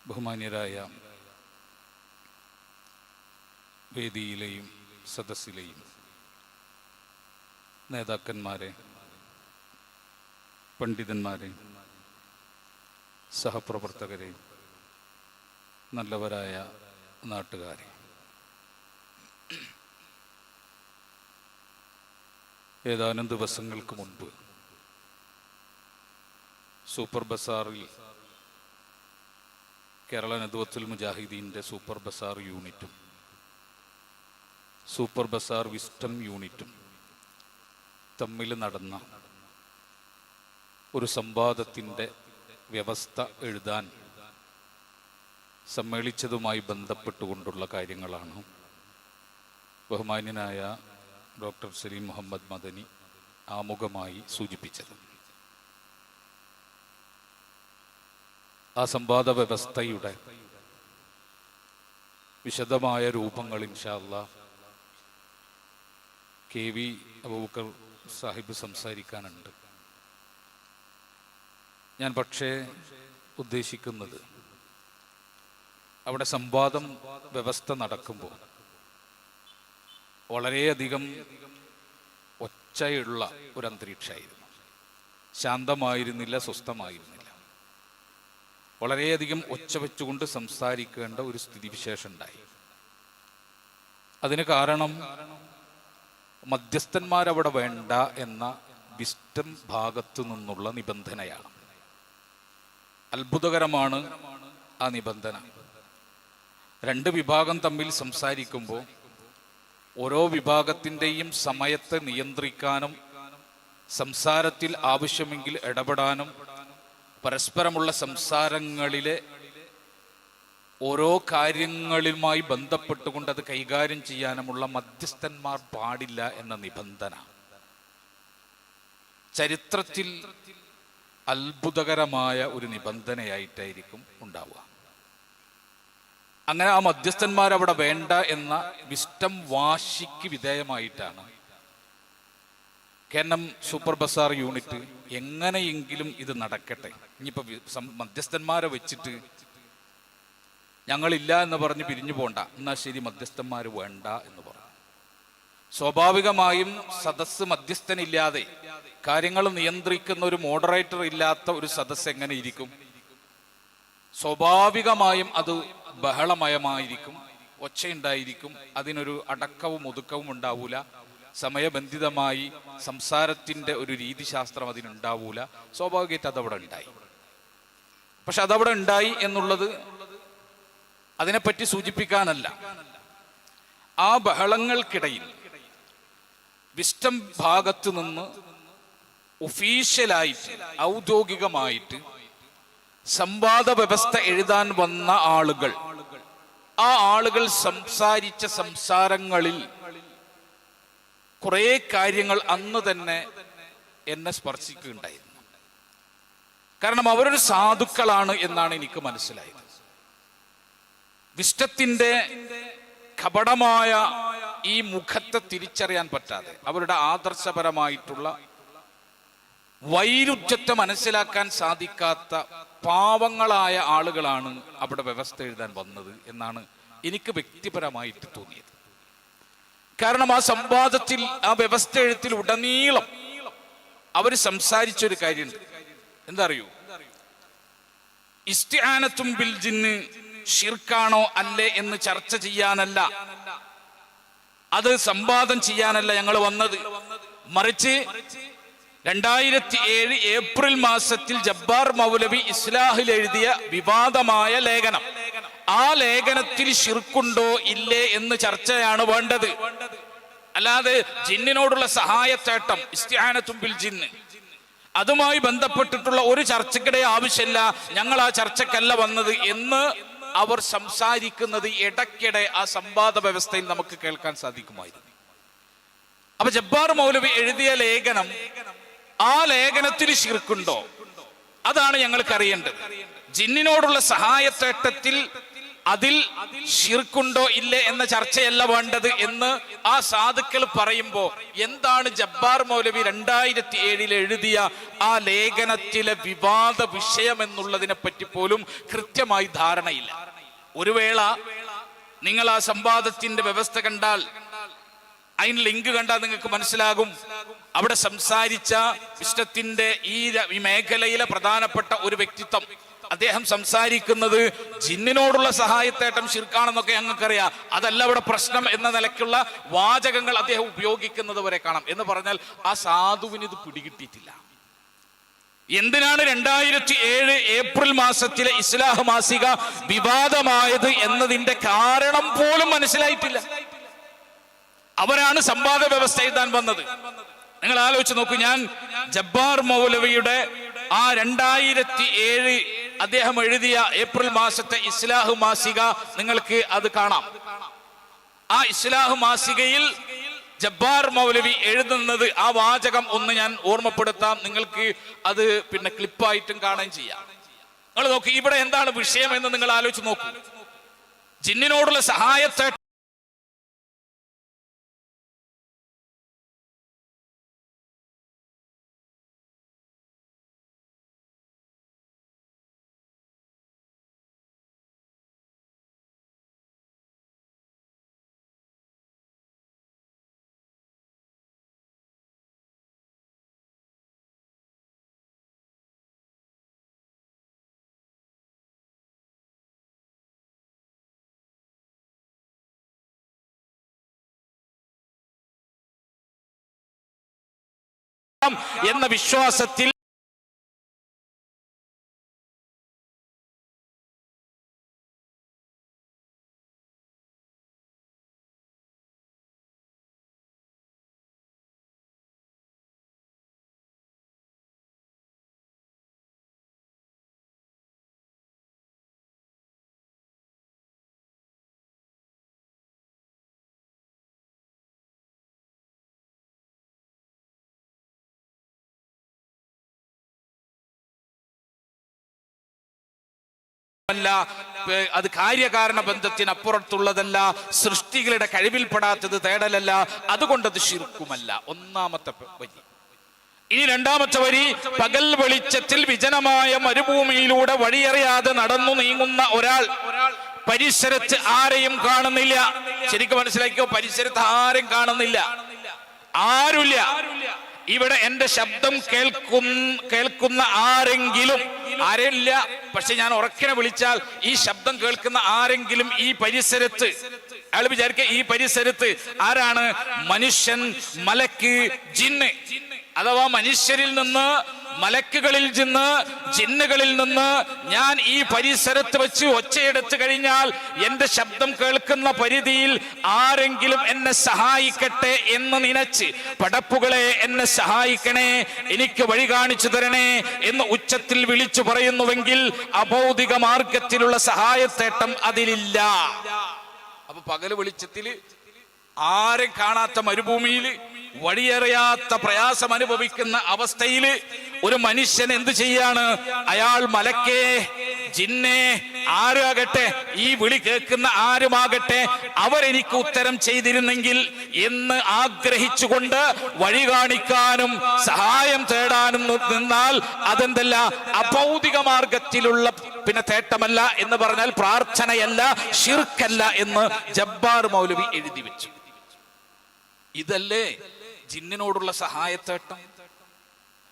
ബഹുമാന്യരായ വേദിയിലെയും സദസ്സിലെയും നേതാക്കന്മാരെ, പണ്ഡിതന്മാരെ, സഹപ്രവർത്തകരെ, നല്ലവരായ നാട്ടുകാരെ, ഏതാനും ദിവസങ്ങൾക്ക് മുൻപ് സൂപ്പർ ബസാറിൽ കേരള നദ്വത്തുൽ മുജാഹിദീൻ്റെ സൂപ്പർ ബസാർ യൂണിറ്റും സൂപ്പർ ബസാർ വിസ്റ്റം യൂണിറ്റും തമ്മിൽ നടന്ന ഒരു സംവാദത്തിൻ്റെ വ്യവസ്ഥ എഴുതാൻ സമ്മേളിച്ചതുമായി ബന്ധപ്പെട്ടുകൊണ്ടുള്ള കാര്യങ്ങളാണ് ബഹുമാന്യനായ ഡോക്ടർ സലീം മുഹമ്മദ് മദനി ആമുഖമായി സൂചിപ്പിച്ചത്. ആ സംവാദ വ്യവസ്ഥയുടെ വിശദമായ രൂപങ്ങൾ ഇൻഷാ അല്ലാഹ് KV അബൂബക്കർ സാഹിബ് സംസാരിക്കാനുണ്ട്. ഞാൻ പക്ഷേ ഉദ്ദേശിക്കുന്നത്, അവിടെ സംവാദം വ്യവസ്ഥ നടക്കുമ്പോൾ വളരെയധികം ഒച്ചയുള്ള ഒരു അന്തരീക്ഷമായിരുന്നു. ശാന്തമായിരുന്നില്ല, സ്വസ്ഥമായിരുന്നില്ല. വളരെയധികം ഒച്ച വെച്ചുകൊണ്ട് സംസാരിക്കേണ്ട ഒരു സ്ഥിതിവിശേഷം ഉണ്ടായി. അതിന് കാരണം മധ്യസ്ഥന്മാരവിടെ വേണ്ട എന്ന വിസ്റ്റം ഭാഗത്തു നിന്നുള്ള നിബന്ധനയാണ്. അത്ഭുതകരമാണ് ആ നിബന്ധന. രണ്ട് വിഭാഗം തമ്മിൽ സംസാരിക്കുമ്പോൾ ഓരോ വിഭാഗത്തിൻ്റെയും സമയത്തെ നിയന്ത്രിക്കാനും സംസാരത്തിൽ ആവശ്യമെങ്കിൽ ഇടപെടാനും പരസ്പരമുള്ള സംസാരങ്ങളിലെ ഓരോ കാര്യങ്ങളുമായി ബന്ധപ്പെട്ടുകൊണ്ട് അത് കൈകാര്യം ചെയ്യാനുമുള്ള മധ്യസ്ഥന്മാർ പാടില്ല എന്ന നിബന്ധന ചരിത്രത്തിൽ അത്ഭുതകരമായ ഒരു നിബന്ധനയായിട്ടായിരിക്കും ഉണ്ടാവുക. അങ്ങനെ ആ മധ്യസ്ഥന്മാരവിടെ വേണ്ട എന്ന വിസ്റ്റം വാശിക്ക് വിധേയമായിട്ടാണ് കേരളം സൂപ്പർ ബസാർ യൂണിറ്റ് എങ്ങനെയെങ്കിലും ഇത് നടക്കട്ടെ, ഇനിയിപ്പോൾ മധ്യസ്ഥന്മാരെ വെച്ചിട്ട് ഞങ്ങളില്ല എന്ന് പറഞ്ഞ് പിരിഞ്ഞു പോണ്ട, എന്നാൽ ശരി മധ്യസ്ഥന്മാർ വേണ്ട എന്ന് പറഞ്ഞു. സ്വാഭാവികമായും സദസ്സ് മധ്യസ്ഥനില്ലാതെ കാര്യങ്ങൾ നിയന്ത്രിക്കുന്ന ഒരു മോഡറേറ്റർ ഇല്ലാത്ത ഒരു സദസ്സ് എങ്ങനെ ഇരിക്കും? സ്വാഭാവികമായും അത് ബഹളമയമായിരിക്കും, ഒച്ചയുണ്ടായിരിക്കും, അതിനൊരു അടക്കവും ഒതുക്കവും ഉണ്ടാവൂല, സമയബന്ധിതമായി സംസാരത്തിൻ്റെ ഒരു രീതിശാസ്ത്രം അതിനുണ്ടാവൂല. സ്വാഭാവികമായിട്ട് അതവിടെ ഉണ്ടായി. പക്ഷെ അതവിടെ ഉണ്ടായി എന്നുള്ളത് അതിനെപ്പറ്റി സൂചിപ്പിക്കാനല്ല. ആ ബഹളങ്ങൾക്കിടയിൽ വിസ്റ്റം ഭാഗത്തു നിന്ന് ഒഫീഷ്യലായിട്ട് ഔദ്യോഗികമായിട്ട് സംവാദ വ്യവസ്ഥ എഴുതാൻ വന്ന ആളുകൾ, ആ ആളുകൾ സംസാരിച്ച സംസാരങ്ങളിൽ കുറേ കാര്യങ്ങൾ അന്ന് തന്നെ എന്നെ സ്പർശിക്കുകയുണ്ടായിരുന്നു. കാരണം അവരൊരു സാധുക്കളാണ് എന്നാണ് എനിക്ക് മനസ്സിലായത്. വിസ്റ്റത്തിന്റെ കപടമായ ഈ മുഖത്തെ തിരിച്ചറിയാൻ പറ്റാതെ, അവരുടെ ആദർശപരമായിട്ടുള്ള വൈരുദ്ധ്യത്തെ മനസ്സിലാക്കാൻ സാധിക്കാത്ത പാവങ്ങളായ ആളുകളാണ് അവിടെ വ്യവസ്ഥ എഴുതാൻ വന്നത് എന്നാണ് എനിക്ക് വ്യക്തിപരമായിട്ട് തോന്നിയത്. കാരണം ആ സംവാദത്തിൽ, ആ വ്യവസ്ഥ എഴുത്തിൽ ഉടനീളം അവർ സംസാരിച്ചൊരു കാര്യമുണ്ട്. എന്താ അറിയൂ? ഇസ്തിആനത്തും ബിൽ ജിന്ന് ഷിർക്കാണോ അല്ലേ എന്ന് ചർച്ച ചെയ്യാനല്ല, അത് സംവാദം ചെയ്യാനല്ല ഞങ്ങൾ വന്നത്. മറിച്ച് 2007 ഏപ്രിൽ മാസത്തിൽ ജബ്ബാർ മൗലവി ഇസ്ലാഹിൽ എഴുതിയ വിവാദമായ ലേഖനം, ആ ലേഖനത്തിൽ ഷിർക്കുണ്ടോ ഇല്ലേ എന്ന് ചർച്ചയാണ് വേണ്ടത്. അല്ലാതെ ജിന്നിനോടുള്ള സഹായത്തേട്ടം, ഇസ്തിആനത്തും ബിൽ ജിന്ന്, അതുമായി ബന്ധപ്പെട്ടിട്ടുള്ള ഒരു ചർച്ചയ്ക്കിടെ ആവശ്യമില്ല, ഞങ്ങൾ ആ ചർച്ചക്കല്ല വന്നത് എന്ന് അവർ സംസാരിക്കുന്നത് ഇടയ്ക്കിടെ ആ സംവാദ വ്യവസ്ഥയിൽ നമുക്ക് കേൾക്കാൻ സാധിക്കുമായിരുന്നു. അപ്പൊ ജബ്ബാർ മൗലവി എഴുതിയ ലേഖനം, ആ ലേഖനത്തിൽ ഷിർക്കുണ്ടോ? അതാണ് ഞങ്ങൾക്ക് അറിയേണ്ടത്. ജിന്നിനോടുള്ള സഹായത്തേട്ടത്തിൽ അതിൽ ശിർക്കുണ്ടോ ഇല്ലേ എന്ന ചർച്ചയല്ല വേണ്ടത് എന്ന് ആ സാധുക്കൾ പറയുമ്പോ എന്താണ് ജബ്ബാർ മൗലവി 2007 എഴുതിയ ആ ലേഖനത്തിലെ വിവാദ വിഷയം എന്നുള്ളതിനെ പറ്റി പോലും കൃത്യമായി ധാരണയില്ല. ഒരു വേള നിങ്ങൾ ആ സംവാദത്തിന്റെ വ്യവസ്ഥ കണ്ടാൽ, അതിന് ലിങ്ക് കണ്ടാൽ നിങ്ങൾക്ക് മനസ്സിലാകും. അവിടെ സംസാരിച്ച ഇഷ്ടത്തിന്റെ ഈ മേഖലയിലെ പ്രധാനപ്പെട്ട ഒരു വ്യക്തിത്വം, അദ്ദേഹം സംസാരിക്കുന്നത് ജിന്നിനോടുള്ള സഹായത്തേട്ടം ശിർക്കാണെന്നൊക്കെ ഞങ്ങൾക്കറിയാം, അതല്ല അവിടെ പ്രശ്നം എന്ന നിലയ്ക്കുള്ള വാചകങ്ങൾ അദ്ദേഹം ഉപയോഗിക്കുന്നത് വരെ കാണാം. എന്ന് പറഞ്ഞാൽ ആ സാധുവിന് ഇത് പിടികിട്ടിയിട്ടില്ല. എന്തിനാണ് 2007 ഏപ്രിൽ മാസത്തിലെ ഇസ്ലാഹ് മാസിക വിവാദമായത് എന്നതിന്റെ കാരണം പോലും മനസ്സിലായിട്ടില്ല. അവരാണ് സംവാദ വ്യവസ്ഥ എഴുതാൻ വന്നത്. നിങ്ങൾ ആലോചിച്ച് നോക്കൂ. ഞാൻ ജബ്ബാർ മൗലവിയുടെ ആ 2007 അദ്ദേഹം എഴുതിയ ഏപ്രിൽ മാസത്തെ ഇസ്ലാഹ് മാസിക നിങ്ങൾക്ക് അത് കാണാം. ആ ഇസ്ലാഹ് മാസികയിൽ ജബ്ബാർ മൗലവി എഴുതുന്നത്, ആ വാചകം ഒന്ന് ഞാൻ ഓർമ്മപ്പെടുത്താം, നിങ്ങൾക്ക് അത് പിന്നെ ക്ലിപ്പായിട്ടും കാണാൻ ചെയ്യാം. നിങ്ങൾ നോക്കൂ, ഇവിടെ എന്താണ് വിഷയം എന്ന് നിങ്ങൾ ആലോചിച്ച് നോക്കൂ. ജിന്നിനോടുള്ള സഹായത്തെ എന്ന വിശ്വാസത്തിൽ അത് കാര്യകാരണ ബന്ധത്തിനപ്പുറത്തുള്ളതല്ല, സൃഷ്ടികളുടെ കഴിവിൽപ്പെടാത്തത് തേടലല്ല, അതുകൊണ്ടത് ശിർക്കുമല്ല. ഒന്നാമത്തെ വരി. ഇനി രണ്ടാമത്തെ വരി, പകൽ വെളിച്ചത്തിൽ വിജനമായ മരുഭൂമിയിലൂടെ വഴിയറിയാതെ നടന്നു നീങ്ങുന്ന ഒരാൾ പരിസരത്ത് ആരെയും കാണുന്നില്ല. ശരിക്കും മനസ്സിലാക്കിയോ, പരിസരത്ത് ആരും കാണുന്നില്ല, ആരുമില്ല. ഇവിടെ എന്റെ ശബ്ദം കേൾക്കുന്ന ആരെങ്കിലും, ആരില്ല, പക്ഷെ ഞാൻ ഉറക്കിനെ വിളിച്ചാൽ ഈ ശബ്ദം കേൾക്കുന്ന ആരെങ്കിലും ഈ പരിസരത്ത്, അയാൾ വിചാരിക്കുക ഈ പരിസരത്ത് ആരാണ്? മനുഷ്യൻ, മലക്ക്, ജിന്ന്. അഥവാ മനുഷ്യരിൽ നിന്ന്, മലക്കുകളിൽ നിന്ന്, ജിന്നുകളിൽ നിന്ന് ഞാൻ ഈ പരിസരത്ത് വെച്ച് ഒച്ചയെടുത്തു കഴിഞ്ഞാൽ എന്റെ ശബ്ദം കേൾക്കുന്ന പരിധിയിൽ ആരെങ്കിലും എന്നെ സഹായിക്കട്ടെ എന്ന് നനച്ച്, പടപ്പുകളെ എന്നെ സഹായിക്കണേ, എനിക്ക് വഴി കാണിച്ചു തരണേ എന്ന് ഉച്ചത്തിൽ വിളിച്ചു പറയുന്നുവെങ്കിൽ അഭൗതിക മാർഗത്തിലുള്ള സഹായത്തേട്ടം അതിലില്ല. അപ്പൊ പകല് വെളിച്ചത്തിൽ ആരും കാണാത്ത മരുഭൂമിയിൽ വഴിയറിയാത്ത പ്രയാസം അനുഭവിക്കുന്ന അവസ്ഥയിൽ ഒരു മനുഷ്യൻ എന്ത് ചെയ്യാണ്? അയാൾ മലക്കേ, ജിന്നേ, ആരാകട്ടെ, ഈ വിളി കേൾക്കുന്ന ആരുമാകട്ടെ, അവരെനിക്ക് ഉത്തരം ചെയ്തിരുന്നെങ്കിൽ എന്ന് ആഗ്രഹിച്ചുകൊണ്ട് വഴി കാണിക്കാനും സഹായം തേടാനും നിന്നാൽ അതെന്തല്ല? അഭൗതിക മാർഗത്തിലുള്ള പിന്നെ തേട്ടമല്ല എന്ന് പറഞ്ഞാൽ പ്രാർത്ഥനയല്ല, ശിർക്കല്ല എന്ന് ജബ്ബാർ മൗലവി എഴുതി വെച്ചു. ഇതല്ലേ ജിന്നിനോടുള്ള സഹായത്തേട്ടം?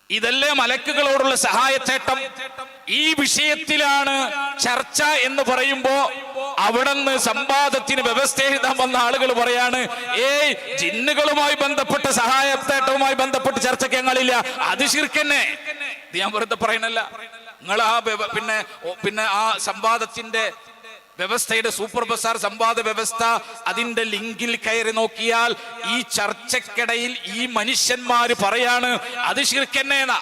ഇതല്ലേ മലക്കുകളോടുള്ള സഹായത്തേട്ടം? ഈ വിഷയത്തിലാണ് ചർച്ച എന്ന് പറയുമ്പോ അവിടുന്ന് സംവാദത്തിന് വ്യവസ്ഥ എഴുതാൻ വന്ന ആളുകൾ പറയാണ്, ഏയ് ജിന്നുകളുമായി ബന്ധപ്പെട്ട സഹായത്തേട്ടവുമായി ബന്ധപ്പെട്ട് ചർച്ചയ്ക്ക് ഞങ്ങളില്ല, അത് ശിർക്കന്നെ. ഇത് ഞാൻ വെറുതെ പറയണല്ല. നിങ്ങൾ ആ പിന്നെ ആ സംവാദത്തിന്റെ വ്യവസ്ഥയുടെ സൂപ്പർ ബസാർ സംവാദ വ്യവസ്ഥ, അതിന്റെ ലിങ്കിൽ കയറി നോക്കിയാൽ ഈ ചർച്ചക്കിടയിൽ ഈ മനുഷ്യന്മാര് പറയാണ് അത് ശിർക്കന്നേന്നാ.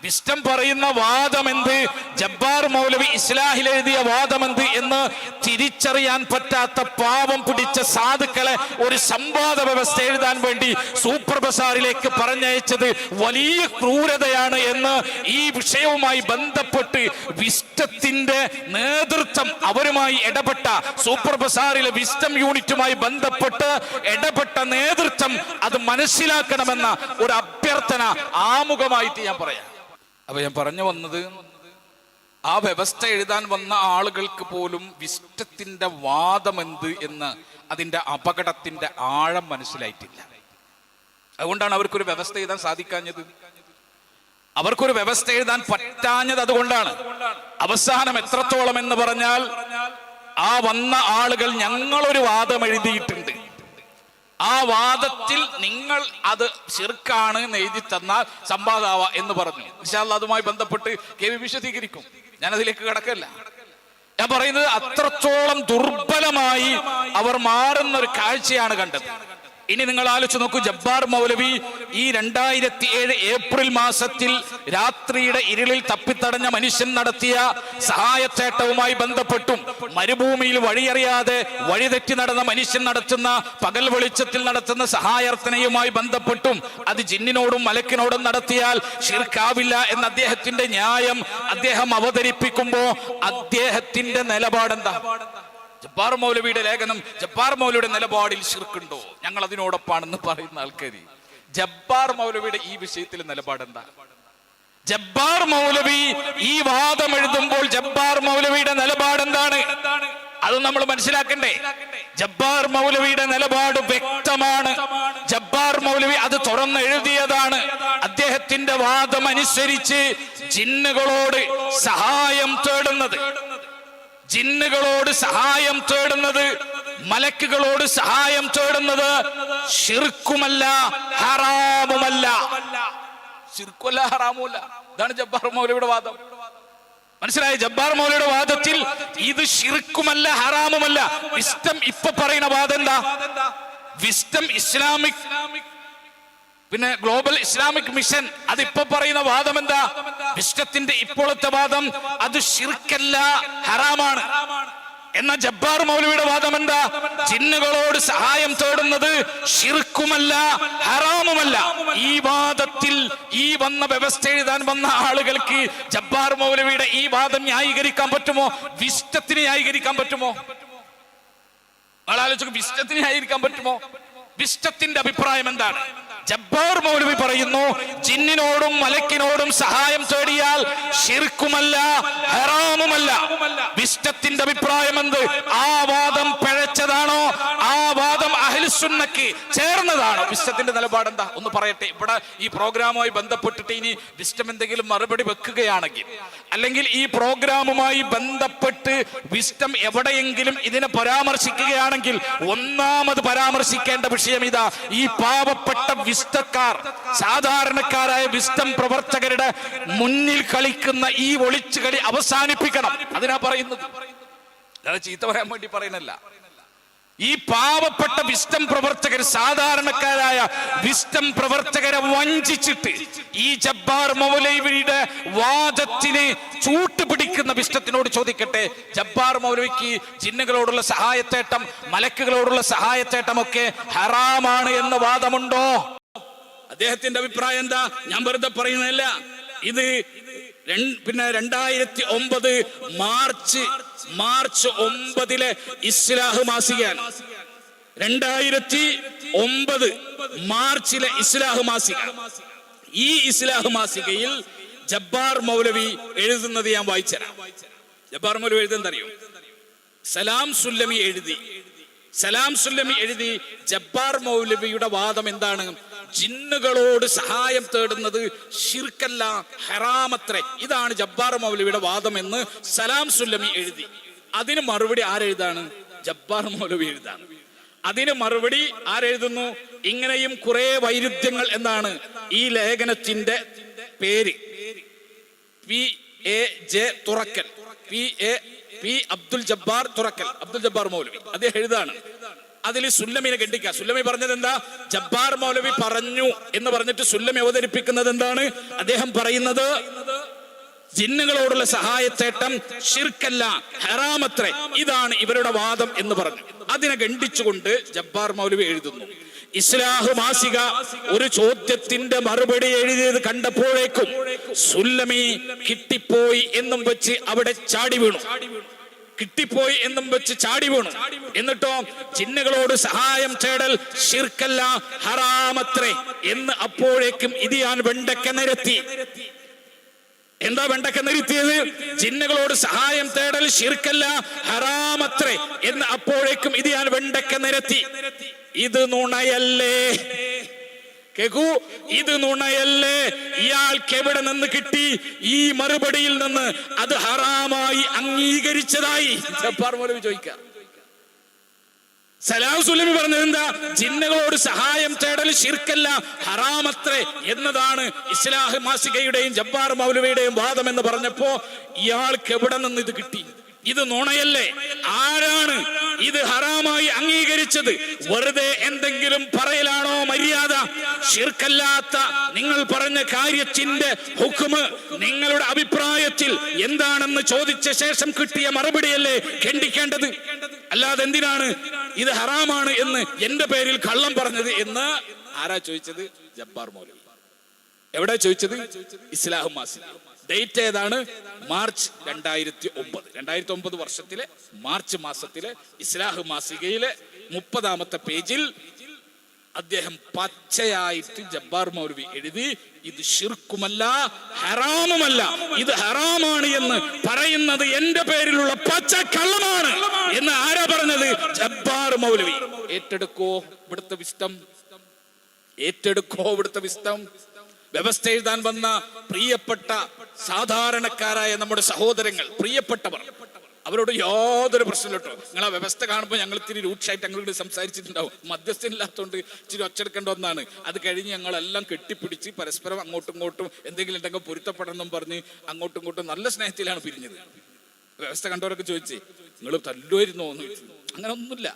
വിസ്റ്റം പറയുന്ന വാദമെന്ത്, ജബ്ബാർ മൗലവി ഇസ്ലാഹിൽ എഴുതിയ വാദമെന്ത് എന്ന് തിരിച്ചറിയാൻ പറ്റാത്ത പാവം പിടിച്ച സാധുക്കളെ ഒരു സംവാദ വ്യവസ്ഥ എഴുതാൻ വേണ്ടി സൂപ്പർ ബസാറിലേക്ക് പറഞ്ഞയച്ചത് വലിയ ക്രൂരതയാണ് എന്ന് ഈ വിഷയവുമായി ബന്ധപ്പെട്ട് വിസ്റ്റത്തിന്റെ നേതൃത്വം അവരുമായി ഇടപെട്ട സൂപ്പർ ബസാറിലെ വിസ്റ്റം യൂണിറ്റുമായി ബന്ധപ്പെട്ട് ഇടപെട്ട നേതൃത്വം അത് മനസ്സിലാക്കണമെന്ന ഒരു അഭ്യർത്ഥന ആമുഖമായിട്ട് ഞാൻ പറയാം. അപ്പൊ ഞാൻ പറഞ്ഞു വന്നത്, ആ വ്യവസ്ഥ എഴുതാൻ വന്ന ആളുകൾക്ക് പോലും വിസ്റ്റത്തിന്റെ വാദമെന്ത് എന്ന് അതിന്റെ അപകടത്തിന്റെ ആഴം മനസ്സിലായിട്ടില്ല. അതുകൊണ്ടാണ് അവർക്കൊരു വ്യവസ്ഥ എഴുതാൻ സാധിക്കാഞ്ഞത്. അവർക്കൊരു വ്യവസ്ഥ എഴുതാൻ പറ്റാഞ്ഞത് അതുകൊണ്ടാണ്. അവസാനം എത്രത്തോളം എന്ന് പറഞ്ഞാൽ, ആ വന്ന ആളുകൾ ഞങ്ങളൊരു വാദം എഴുതിയിട്ടുണ്ട്, ആ വാദത്തിൽ നിങ്ങൾ അത് ശിർക്കാണ് എന്ന് എഴുതി തന്നാൽ സംവാദാവ എന്ന് പറഞ്ഞു. ഇൻഷാ അല്ലാഹ് അതുമായി ബന്ധപ്പെട്ട് കെ.വി. വിശദീകരിക്കും. ഞാൻ അതിലേക്ക് കടക്കല്ല. ഞാൻ പറയുന്നത് അത്രത്തോളം ദുർബലമായി അവർ മാറുന്ന ഒരു കാഴ്ചയാണ് കണ്ടത്. ഇനി നിങ്ങൾ ആലോചിച്ച് നോക്കൂ, ജബ്ബാർ മൗലവി ഈ 2007 ഏപ്രിൽ മാസത്തിൽ രാത്രിയുടെ ഇരുളിൽ തപ്പിത്തടഞ്ഞ മനുഷ്യൻ നടത്തിയ സഹായത്തേട്ടവുമായി ബന്ധപ്പെട്ടും, മരുഭൂമിയിൽ വഴിയറിയാതെ വഴിതെറ്റി നടന്ന മനുഷ്യൻ നടത്തുന്ന പകൽ വെളിച്ചത്തിൽ നടത്തുന്ന സഹായാർത്ഥനയുമായി ബന്ധപ്പെട്ടും, അത് ജിന്നിനോടും മലക്കിനോടും നടത്തിയാൽ ശിർക്കാവില്ല എന്ന അദ്ദേഹത്തിന്റെ ന്യായം അദ്ദേഹം അവതരിപ്പിക്കുമ്പോ അദ്ദേഹത്തിന്റെ നിലപാടെന്താ? ജബ്ബാർ മൗലവിയുടെ ലേഖനം, ജബ്ബാർ മൗലവിയുടെ നിലപാടിൽ ശിർക്കുണ്ടോ, ഞങ്ങൾ അതിനോടൊപ്പാണെന്ന് പറയുന്ന ആൾക്കാർ, ജബ്ബാർ മൗലവിയുടെ ഈ വിഷയത്തിൽ നിലപാടെന്താ? ജബ്ബാർ മൗലവി ഈ വാദം എഴുതുമ്പോൾ ജബ്ബാർ മൗലവിയുടെ നിലപാടെന്താണ്? അത് നമ്മൾ മനസ്സിലാക്കണ്ടേ. ജബ്ബാർ മൗലവിയുടെ നിലപാട് വ്യക്തമാണ്. ജബ്ബാർ മൗലവി അത് തുറന്ന് എഴുതിയതാണ്. അദ്ദേഹത്തിന്റെ വാദം അനുസരിച്ച് ജിന്നുകളോട് സഹായം തേടുന്നത്, ജിന്നുകളോട് സഹായം തേടുന്നത്, മലക്കുകളോട് സഹായം തേടുന്നത് ശിർക്കുമല്ല, ഹറാമുമല്ല. ശിർക്കുമല്ല, ഹറാമുമല്ല. ഇതാണ് ജബ്ബാർ മൗലവിയുടെ വാദം. മനസ്സിലായി? ജബ്ബാർ മൗലവിയുടെ വാദത്തിൽ ഇത് ശിർക്കുമല്ല, ഹറാമുമല്ല. വിസ്റ്റം ഇപ്പൊ പറയുന്ന വാദം എന്താ? വിസ്റ്റം ഇസ്ലാമിക് പിന്നെ ഗ്ലോബൽ ഇസ്ലാമിക് മിഷൻ അതിപ്പോ പറയുന്ന വാദം എന്താ? വിസ്റ്റത്തിന്റെ ഇപ്പോഴത്തെ വാദം അത് ശിർക്കല്ല, ഹറാമാണ്. എന്ന ജബ്ബാർ മൗലവിയുടെ വാദം എന്താ? ജിന്നുകളോട് സഹായം തേടുന്നത് ശിർക്കുമല്ല, ഹറാമുമല്ല. ഈ വാദത്തിൽ ഈ വന്ന വ്യവസ്ഥ എഴുതാൻ വന്ന ആളുകൾക്ക് ജബ്ബാർ മൗലവിയുടെ ഈ വാദം ന്യായീകരിക്കാൻ പറ്റുമോ? വിസ്റ്റത്തിന് ന്യായീകരിക്കാൻ പറ്റുമോ? ആലോചിച്ചു, വിസ്റ്റത്തിന് ന്യായീകരിക്കാൻ പറ്റുമോ? വിസ്റ്റത്തിന്റെ അഭിപ്രായം എന്താണ്? ജബ്ബാർ മൗലവി പറയുന്നു, ജിന്നിനോടും മലക്കിനോടും സഹായം തേടിയാൽ ശിർക്കുമല്ല, ഹറാമുമല്ല. വിസ്റ്റത്തിന്റെ അഭിപ്രായം എന്ത്? ആ വാദം പിഴച്ചതാണോ? ആ വാദം അഹ്ലുസുന്നക്ക് ചേർന്നതാണോ? വിസ്റ്റത്തിന്റെ നിലപാട് എന്താ? ഒന്ന് പറയട്ടെ. ഇവിടെ ഈ പ്രോഗ്രാമുമായി ബന്ധപ്പെട്ടിട്ട് ഇനി വിസ്റ്റം എന്തെങ്കിലും മറുപടി വെക്കുകയാണെങ്കിൽ, അല്ലെങ്കിൽ ഈ പ്രോഗ്രാമുമായി ബന്ധപ്പെട്ട് വിസ്റ്റം എവിടെയെങ്കിലും ഇതിനെ പരാമർശിക്കുകയാണെങ്കിൽ, ഒന്നാമത് പരാമർശിക്കേണ്ട വിഷയം ഇതാ: ഈ പാവപ്പെട്ട വിസ്റ്റക്കാർ, സാധാരണക്കാരായ വിസ്റ്റം പ്രവർത്തകരുടെ മുന്നിൽ കളിക്കുന്ന ഈ ഒളിച്ചുകളി അവസാനിപ്പിക്കണം. അതിനാ പറയുന്നത്, ചീത്ത പറയാൻ വേണ്ടി പറയുന്നല്ല. ഈ പാവപ്പെട്ട വിസ്റ്റം പ്രവർത്തകർ, സാധാരണക്കാരായ വിസ്റ്റം പ്രവർത്തകരെ വഞ്ചിച്ചിട്ട് ഈ ജബ്ബാർ മൗലവിയുടെ വാദത്തിന് ചൂട്ടുപിടിക്കുന്ന വിസ്റ്റത്തിനോട് ചോദിക്കട്ടെ, ജബ്ബാർ മൗലവിക്ക് ജിന്നുകളോടുള്ള സഹായത്തേട്ടം, മലക്കുകളോടുള്ള സഹായത്തേട്ടമൊക്കെ ഹറാമാണ് എന്ന വാദമുണ്ടോ? അദ്ദേഹത്തിന്റെ അഭിപ്രായം എന്താ? ഞാൻ വെറുതെ പറയുന്നതല്ല. ഇത് പിന്നെ 2009 മാർച്ച് 9 ഇസ്ലാഹ് മാസികയാണ്. 2009 മാർച്ചിലെ ഇസ്ലാഹ് മാസിക. ഈ ഇസ്ലാഹ് മാസികയിൽ ജബ്ബാർ മൗലവി എഴുതുന്നത് ഞാൻ വായിച്ചുതരാം. ജബ്ബാർ മൗലവി എഴുതുന്നറിയോ? സലാം സുല്ലമി എഴുതി ജബ്ബാർ മൗലവിയുടെ വാദം എന്താണ്? ജിന്നുകളോട് സഹായം തേടുന്നത് ശിർക്കല്ല, ഹറാമത്രേ. ഇതാണ് ജബ്ബാർ മൗലവിയുടെ വാദം എന്ന് സലാം സുല്ലമി എഴുതി. അതിന് മറുപടി ആരെഴുതാണ്? ജബ്ബാർ മൗലവി എഴുതാണ്. അതിന് മറുപടി ആരെഴുതുന്നു? ഇങ്ങനെയും കുറെ വൈരുദ്ധ്യങ്ങൾ എന്നാണ് ഈ ലേഖനത്തിന്റെ പേര്. PAJ തുറക്കൽ, P. അബ്ദുൽ ജബ്ബാർ തുറക്കൽ, അബ്ദുൽ ജബ്ബാർ മൗലവി അദ്ദേഹം എഴുതാണ്: അതിൽ സുല്ലമിനെ ഖണ്ഡിക്കുക. സുല്ലമി പറഞ്ഞത് എന്താ? ജബ്ബാർ മൗലവി പറഞ്ഞു എന്ന് പറഞ്ഞിട്ട് സുല്ലമി അവതരിപ്പിക്കുന്നത് എന്താണ്? അദ്ദേഹം പറയുന്നത് ജിന്നുകളോടുള്ള സഹായത്തേട്ടം ശിർക്കല്ല, ഹറാമത്രേ. ഇതാണ് ഇവരുടെ വാദം എന്ന് പറഞ്ഞു. അതിനെ ഖണ്ഡിച്ചുകൊണ്ട് ജബ്ബാർ മൗലവി എഴുതുന്നു, ഇസ്ലാഹ് മാസിക ഒരു ചോദ്യത്തിന്റെ മറുപടി എഴുതിയത് കണ്ടപ്പോഴേക്കും സുല്ലമി കിട്ടിപ്പോയി എന്നും വെച്ച് അവിടെ ചാടി വീണു. കിട്ടിപ്പോയി എന്നും വെച്ച് ചാടി വീണു. എന്നിട്ടോ ജിന്നുകളോട് സഹായം തേടൽ ശിർക്കല്ല, ഹറാമത്രേ എന്ന് അപ്പോഴേക്കും ഇത് ഞാൻ വെണ്ടക്ക നിരത്തി. എന്താ വെണ്ടക്ക നിരത്തിയത്? ജിന്നുകളോട് സഹായം തേടൽ ശിർക്കല്ല, ഹറാമത്രേ എന്ന് അപ്പോഴേക്കും ഇത് ഞാൻ വെണ്ടക്ക നിരത്തി. ഇത് നുണയല്ലേ? കേക്കൂ, ഇത് നുണയല്ലേ? ഇയാൾക്ക് എവിടെ നിന്ന് കിട്ടി ഈ മറുപടിയിൽ നിന്ന് അത് ഹറാമായി അംഗീകരിച്ചതായി? ജബ്ബാർ മൗലവി ചോദിക്കുക. സലാം സുല്ലമി പറഞ്ഞത് എന്താ? ജിന്നുകളോട് സഹായം തേടൽ ശിർക്കല്ല, ഹറാമത്രേ എന്നതാണ് ഇസ്ലാഹ് മാസികയുടെയും ജബ്ബാർ മൗലവിയുടെയും വാദം എന്ന് പറഞ്ഞപ്പോ ഇയാൾക്ക് എവിടെ നിന്ന് ഇത് കിട്ടി? ഇത് നുണയല്ലേ? ആരാണ് ഇത് ഹറാമായി അംഗീകരിച്ചത്? വെറുതെ എന്തെങ്കിലും പറയലാണോ മര്യാദ? ശിർക്കല്ലാത്ത നിങ്ങൾ പറഞ്ഞ കാര്യത്തിന്റെ ഹുക്മ് നിങ്ങളുടെ അഭിപ്രായത്തിൽ എന്താണെന്ന് ചോദിച്ച ശേഷം കിട്ടിയ മറുപടിയല്ലേ ഖണ്ഡിക്കേണ്ടത്? അല്ലാതെ എന്തിനാണ് ഇത് ഹറാമാണ് എന്ന് എന്റെ പേരിൽ കള്ളം പറഞ്ഞത് എന്ന് ആരാ ചോദിച്ചത്? ജബ്ബാർ മൗലവി. എവിടെ ചോദിച്ചത്? ഇസ്ലാഹ് മാസിക. ഡേറ്റ് ഏതാണ്? മാർച്ച് 2009 വർഷത്തിലെ മാർച്ച് മാസത്തിലെ ഇസ്ലാഹ് മാസികയിലെ 30ാമത്തെ പേജിൽ അദ്ദേഹം പച്ചയായിട്ട് ജബ്ബാർ മൗലവി എഴുതി, ഇത് ശിർക്കുമല്ല, ഹറാമുമല്ല, ഇത് ഹറാമാണ് എന്ന് പറയുന്നത് എന്റെ പേരിലുള്ള പച്ച കള്ളമാണ് എന്ന് ആരാ പറഞ്ഞത്? ജബ്ബാർ മൗലവി. ഏറ്റെടുക്കോ ഇവിടുത്തെ വിസ്തം? ഏറ്റെടുക്കോ ഇവിടുത്തെ വിസ്തം? വ്യവസ്ഥ എഴുതാൻ വന്ന പ്രിയപ്പെട്ട സാധാരണക്കാരായ നമ്മുടെ സഹോദരങ്ങൾ, പ്രിയപ്പെട്ടവർ, അവരോട് യാതൊരു പ്രശ്നമില്ല കേട്ടോ. നിങ്ങൾ ആ വ്യവസ്ഥ കാണുമ്പോൾ ഞങ്ങൾ ഇത്തിരി രൂക്ഷമായിട്ട് ഞങ്ങളോട് സംസാരിച്ചിട്ടുണ്ടാവും. മധ്യസ്ഥനില്ലാത്തതുകൊണ്ട് ഇച്ചിരി ഒച്ചെടുക്കേണ്ട ഒന്നാണ്. അത് കഴിഞ്ഞ് ഞങ്ങളെല്ലാം കെട്ടിപ്പിടിച്ച് പരസ്പരം അങ്ങോട്ടും ഇങ്ങോട്ടും എന്തെങ്കിലും ഉണ്ടെങ്കിൽ പൊരുത്തപ്പെടണം പറഞ്ഞ് അങ്ങോട്ടും ഇങ്ങോട്ടും നല്ല സ്നേഹത്തിലാണ് പിരിഞ്ഞത്. വ്യവസ്ഥ കണ്ടവരൊക്കെ ചോദിച്ചേ, നിങ്ങൾ തല്ലുമായിരുന്നോ എന്ന് ചോദിച്ചു. അങ്ങനെ ഒന്നുമില്ല.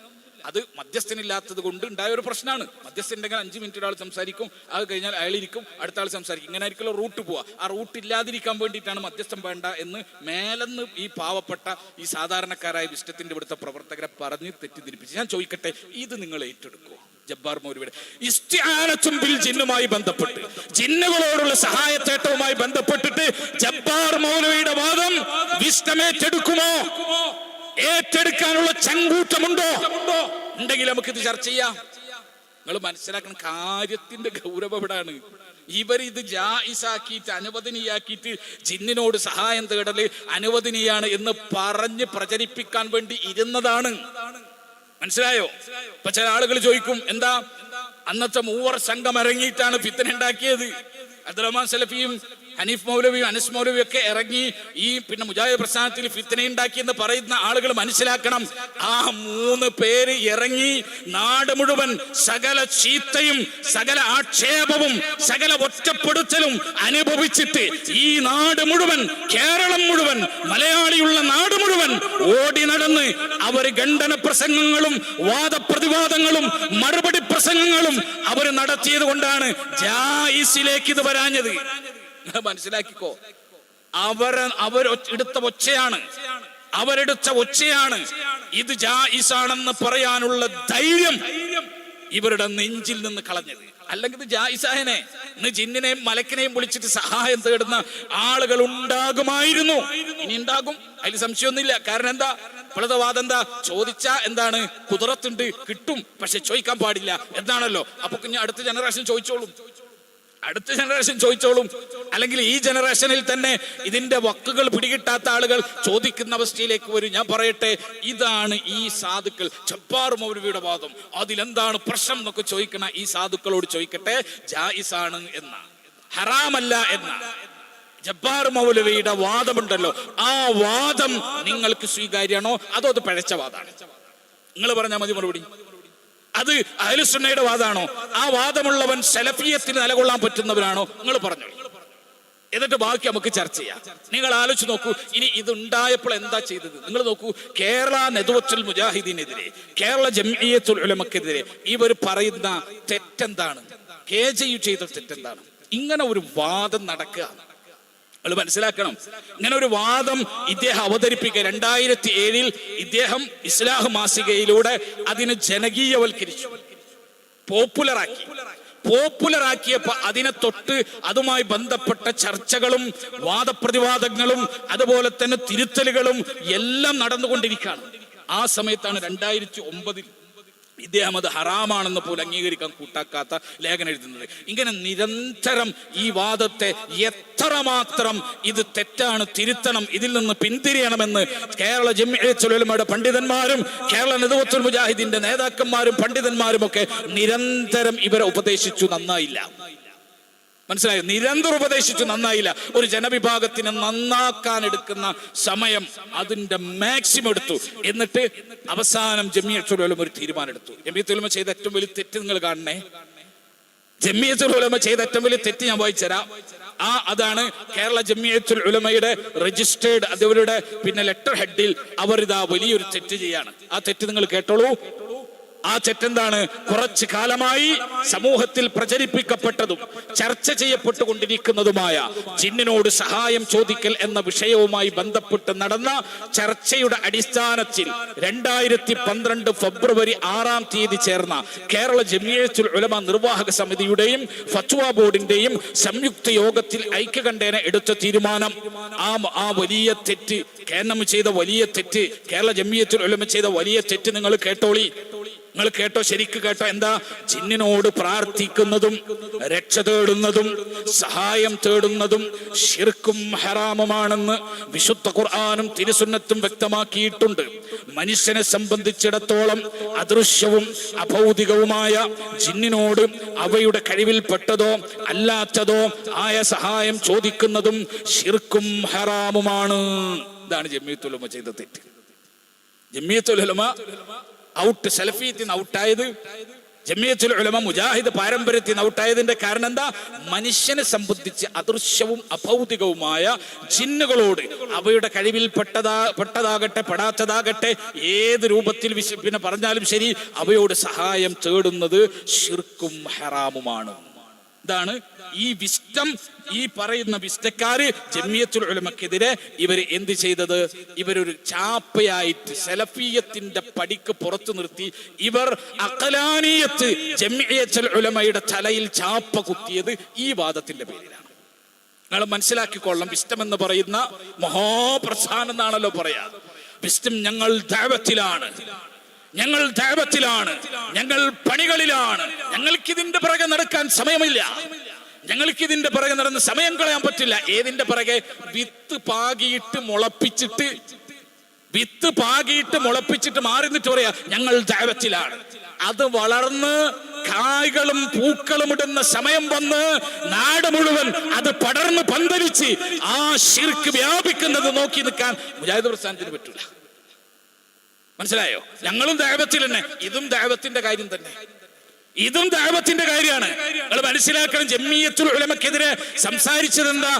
അത് മധ്യസ്ഥനില്ലാത്തത് കൊണ്ട് ഉണ്ടായ ഒരു പ്രശ്നമാണ്. മധ്യസ്ഥനുണ്ടെങ്കിൽ 5 മിനിറ്റ് ഒരാൾ സംസാരിക്കും, അത് കഴിഞ്ഞാൽ അയാളിരിക്കും, അടുത്ത ആൾ സംസാരിക്കും. ഇങ്ങനെ ആയിരിക്കുമല്ലോ റൂട്ട് പോവാ. ആ റൂട്ട് ഇല്ലാതിരിക്കാൻ വേണ്ടിയിട്ടാണ് മധ്യസ്ഥം വേണ്ട എന്ന് മേലെന്ന് ഈ പാവപ്പെട്ട ഈ സാധാരണക്കാരായ വിഷ്ടത്തിന്റെ ഇവിടുത്തെ പ്രവർത്തകരെ പറഞ്ഞ് തെറ്റിദ്ധരിപ്പിച്ച്. ഞാൻ ചോദിക്കട്ടെ, ഇത് നിങ്ങൾ ഏറ്റെടുക്കുമോ? ജബ്ബാർ മൗലവിയുടെ ഇസ്തിആനത്തും ബിൽ ജിന്നുമായി ബന്ധപ്പെട്ട്, ജിന്നുകളോടുള്ള സഹായത്തേട്ടവുമായി ബന്ധപ്പെട്ടിട്ട് ജബ്ബാർ മൗലവിയുടെ വാദം വിസ്തം ഏറ്റെടുക്കുമോ? ഏറ്റെടുക്കാനുള്ള ചങ്കൂറ്റമുണ്ടോ? ഉണ്ടെങ്കിൽ നമുക്കിത് ചർച്ച ചെയ്യാം. നിങ്ങൾ മനസ്സിലാക്കുന്ന കാര്യത്തിന്റെ ഗൗരവം എവിടാണ്? ഇവരിത് ജായിസാക്കിയിട്ട് അനുവദനീയാക്കിയിട്ട് ജിന്നിനോട് സഹായം തേടല് അനുവദനീയാണ് എന്ന് പറഞ്ഞ് പ്രചരിപ്പിക്കാൻ വേണ്ടി ഇരുന്നതാണ്. മനസ്സിലായോ? ഇപ്പൊ ചില ആളുകൾ ചോദിക്കും, എന്താ അന്നത്തെ മൂവർ സംഘം ഇറങ്ങിയിട്ടാണ് ഫിത്ന ഉണ്ടാക്കിയത്? അബ്ദുറഹ്മാൻ സലഫിയും ഹനീഫ് മൗലവിയും അനസ് മൗലവിയും ഒക്കെ ഇറങ്ങി ഈ മുജാഹിദ് പ്രസ്ഥാനത്തിൽ ഫിത്ന ഉണ്ടാക്കി എന്ന് പറയുന്ന ആളുകൾ മനസ്സിലാക്കണം, ആ 3 പേര് ഇറങ്ങി നാട് മുഴുവൻ സകല ചീത്തയും സകല ആക്ഷേപവും സകല ഒറ്റപ്പെടുത്തലും അനുഭവിച്ചിട്ട് ഈ നാട് മുഴുവൻ, കേരളം മുഴുവൻ, മലയാളിയുള്ള നാട് മുഴുവൻ ഓടി നടന്ന് അവർ ഖണ്ഡന പ്രസംഗങ്ങളും വാദപ്രതിവാദങ്ങളും മറുപടി പ്രസംഗങ്ങളും അവർ നടത്തിയത് കൊണ്ടാണ് ജായിസിലേക്ക് ഇത് വരാഞ്ഞത്. മനസ്സിലാക്കിക്കോ. അവരെടുത്ത ഒച്ചയാണ് ഇത് ജായിസാണെന്ന് പറയാനുള്ള ധൈര്യം ഇവരുടെ നെഞ്ചിൽ നിന്ന് കളഞ്ഞത്. അല്ലെങ്കിൽ ഇത് ജായിസായനെ ഇന്ന് ജിന്നിനെയും മലക്കിനെയും വിളിച്ചിട്ട് സഹായം തേടുന്ന ആളുകൾ ഉണ്ടാകുമായിരുന്നു. ഇനി ഉണ്ടാകും, അതിൽ സംശയമൊന്നുമില്ല. കാരണം എന്താ? ഇപ്പോഴത്തെ വാദം എന്താ? ചോദിച്ചാ എന്താണ്? കുതിരത്തുണ്ട്, കിട്ടും, പക്ഷെ ചോദിക്കാൻ പാടില്ല എന്നാണല്ലോ. അപ്പൊ കുഞ്ഞ് അടുത്ത ജനറേഷൻ ചോദിച്ചോളും, അല്ലെങ്കിൽ ഈ ജനറേഷനിൽ തന്നെ ഇതിന്റെ വക്കുകൾ പിടികിട്ടാത്ത ആളുകൾ ചോദിക്കുന്ന അവസ്ഥയിലേക്ക് വരും. ഞാൻ പറയട്ടെ, ഇതാണ് ഈ സാധുക്കൾ ജബ്ബാർ മൗലവിയുടെ വാദം. അതിലെന്താണ് പ്രശ്നം എന്നൊക്കെ ചോദിക്കണ ഈ സാധുക്കളോട് ചോദിക്കട്ടെ, ജായിസാണ് എന്ന, ഹറാമല്ല എന്ന ജബ്ബാർ മൗലവിയുടെ വാദമുണ്ടല്ലോ, ആ വാദം നിങ്ങൾക്ക് സ്വീകാര്യമാണോ അതോ അത് പിഴച്ച വാദമാണ്? നിങ്ങൾ പറഞ്ഞാൽ മതി മറുപടി. അത് അഹ്ലുസുന്നയുടെ വാദമാണോ? ആ വാദമുള്ളവൻ സലഫിയത്തിന് നിലകൊള്ളാൻ പറ്റുന്നവരാണോ? നിങ്ങൾ പറഞ്ഞു. എന്നിട്ട് ബാക്കി നമുക്ക് ചർച്ച ചെയ്യാം. നിങ്ങൾ ആലോചിച്ച് നോക്കൂ. ഇനി ഇതുണ്ടായപ്പോൾ എന്താ ചെയ്തത് നിങ്ങൾ നോക്കൂ. കേരള നദ്വത്തുൽ മുജാഹിദീനെതിരെ, കേരള ജംഇയ്യത്തുൽ ഉലമക്കെതിരെ ഇവർ പറയുന്ന തെറ്റെന്താണ്? KJU ചെയ്ത തെറ്റെന്താണ്? ഇങ്ങനെ ഒരു വാദം നടക്കുക. നിങ്ങൾ മനസ്സിലാക്കണം. ഇങ്ങനെ ഒരു വാദം ഇദ്ദേഹം അവതരിപ്പിക്കുക. 2007 ഇദ്ദേഹം ഇസ്ലാഹ് മാസികയിലൂടെ അതിനെ ജനകീയവൽക്കരിച്ചു, പോപ്പുലറാക്കിയപ്പോ അതിനെ തൊട്ട് അതുമായി ബന്ധപ്പെട്ട ചർച്ചകളും വാദപ്രതിവാദങ്ങളും അതുപോലെ തന്നെ തിരുത്തലുകളും എല്ലാം നടന്നുകൊണ്ടിരിക്കുകയാണ്. ആ സമയത്താണ് 2009 ഇദ്ദേഹം അത് ഹറാമാണെന്ന് പോലും അംഗീകരിക്കാൻ കൂട്ടാക്കാത്ത ലേഖനം എഴുതുന്നത്. ഇങ്ങനെ നിരന്തരം ഈ വാദത്തെ എത്രമാത്രം ഇത് തെറ്റാണ്, തിരുത്തണം, ഇതിൽ നിന്ന് പിന്തിരിയണമെന്ന് കേരള ജംഇയ്യത്തുൽ ഉലമയുടെ പണ്ഡിതന്മാരും കേരള നദ്വത്തുൽ മുജാഹിദിന്റെ നേതാക്കന്മാരും പണ്ഡിതന്മാരും ഒക്കെ നിരന്തരം ഇവരെ ഉപദേശിച്ചു. നന്നായില്ല. മനസ്സിലായോ? നിരന്തരം ഉപദേശിച്ചു, നന്നായില്ല. ഒരു ജനവിഭാഗത്തിനെ നന്നാക്കാൻ എടുക്കുന്ന സമയം അതിന്റെ മാക്സിമം എടുത്തു. എന്നിട്ട് അവസാനം ജംഇയ്യത്തുൽ ഉലമ ഒരു തീരുമാനം എടുത്തു. ജംഇയ്യത്തുൽ ഉലമ ചെയ്ത ഏറ്റവും വലിയ തെറ്റ് നിങ്ങൾ കാണണേ. ജംഇയ്യത്തുൽ ഉലമ ചെയ്ത ഏറ്റവും വലിയ തെറ്റ് ഞാൻ വായിച്ചുതരാം. അതാണ് കേരള ജംഇയ്യത്തുൽ ഉലമയുടെ രജിസ്റ്റേർഡ് അവരുടെ ലെറ്റർ ഹെഡിൽ അവർ ഇതാ വലിയൊരു തെറ്റ് ചെയ്യാണ്. ആ തെറ്റ് നിങ്ങൾ കേട്ടോളൂ. ആ തെറ്റെന്താണ്? കുറച്ചു കാലമായി സമൂഹത്തിൽ പ്രചരിപ്പിക്കപ്പെട്ടതും ചർച്ച ചെയ്യപ്പെട്ടുകൊണ്ടിരിക്കുന്നതുമായ ജിന്നിനോട് സഹായം ചോദിക്കൽ എന്ന വിഷയവുമായി ബന്ധപ്പെട്ട് നടന്ന ചർച്ചയുടെ അടിസ്ഥാനത്തിൽ 2012 ഫെബ്രുവരി 6 ചേർന്ന കേരള ജംഇയ്യത്തുൽ ഉലമ നിർവാഹക സമിതിയുടെയും ഫത്വ ബോർഡിന്റെയും സംയുക്ത യോഗത്തിൽ ഐക്യകണ്ഠേന എടുത്ത തീരുമാനം, ആ വലിയ തെറ്റ്, ചെയ്ത വലിയ തെറ്റ്, കേരള ജംഇയ്യത്തുൽ ഉലമ ചെയ്ത വലിയ തെറ്റ് നിങ്ങൾ കേട്ടോളി. നിങ്ങൾ കേട്ടോ, ശരിക്ക് കേട്ടോ. എന്താ? ജിന്നിനോട് പ്രാർത്ഥിക്കുന്നതും രക്ഷ തേടുന്നതും സഹായം തേടുന്നതും ശിർക്കും ഹറാമുമാണെന്ന് വിശുദ്ധ ഖുർആനും തിരുസുന്നത്തും വ്യക്തമാക്കിയിട്ടുണ്ട്. മനുഷ്യനെ സംബന്ധിച്ചിടത്തോളം അദൃശ്യവും അഭൗതികവുമായ ജിന്നിനോട് അവയുടെ കഴിവിൽപ്പെട്ടതോ അല്ലാത്തതോ ആയ സഹായം ചോദിക്കുന്നതും ശിർക്കും ഹറാമുമാണ്. ഇതാണ് ജംഇയ്യത്തുൽ ഉലമ ചെയ്ത തെറ്റ്. ജംഇയ്യത്തുൽ ഉലമ ഔട്ട്, സലഫിയത്തിൽ നിന്ന് ഔട്ടായത്, ജംഇയ്യത്തുൽ ഉലമ മുജാഹിദ് പാരമ്പര്യത്തിൽ നിന്ന് ഔട്ടായതിന്റെ കാരണം എന്താ? മനുഷ്യനെ സംബന്ധിച്ച് അദൃശ്യവും അഭൗതികവുമായ ജിന്നുകളോട് അവയുടെ കഴിവിൽ പെട്ടതാകട്ടെ പെടാത്തതാകട്ടെ ഏത് രൂപത്തിൽ പറഞ്ഞാലും ശരി, അവയോട് സഹായം തേടുന്നത് ശിർക്കും ഹറാമുമാണ്. ഇതാണ് ഈ വിസ്റ്റം, ഈ പറയുന്ന വിസ്റ്റക്കാര് ജംഇയ്യത്തുൽ ഉലമക്കെതിരെ ഇവർ എന്ത് ചെയ്തത്? ഇവരൊരു ചാപ്പയായിട്ട് സലഫിയത്തിന്റെ പടിക്ക് പുറത്തു നിർത്തി ഇവർ അഖലാനിയത്ത് ജംഇയ്യത്തുൽ ഉലമയുടെ തലയിൽ ചാപ്പ കുത്തിയത് ഈ വാദത്തിന്റെ പേരിലാണ്. നിങ്ങൾ മനസ്സിലാക്കിക്കൊള്ളണം. വിസ്റ്റം എന്ന് പറയുന്ന മഹാപ്രസ്ഥാനം എന്നാണല്ലോ പറയാ. വിസ്റ്റം ഞങ്ങൾ ദഅവത്തിലാണ്, ഞങ്ങൾ പണികളിലാണ്, ഞങ്ങൾക്കിതിന്റെ പിറകെ നടക്കാൻ സമയമില്ല, ഞങ്ങൾക്കിതിന്റെ പിറകെ നടന്ന് സമയം കളയാൻ പറ്റില്ല. ഏതിന്റെ പിറകെ? വിത്ത് പാകിയിട്ട് മുളപ്പിച്ചിട്ട് മാറി നിന്നിട്ട് പറയാ ഞങ്ങൾ ദഅവത്തിലാണ്. അത് വളർന്ന് കായ്കളും പൂക്കളും ഇടുന്ന സമയം വന്ന് നാട് മുഴുവൻ അത് പടർന്ന് പന്തലിച്ച് ആ ശിർക്ക് വ്യാപിക്കുന്നത് നോക്കി നിൽക്കാൻ മുജാഹിദ് പ്രസ്ഥാനത്തിന് പറ്റൂല. മനസ്സിലായോ? ഞങ്ങളും ദഅവത്തിൽ തന്നെ, ഇതും ദഅവത്തിന്റെ കാര്യം തന്നെ, ഇതും ദഅവത്തിന്റെ കാര്യമാണ്. നിങ്ങൾ മനസ്സിലാക്കണം. ജംഇയ്യത്തുൽ ഉലമക്കെതിരെ സംസാരിച്ചത് എന്താ?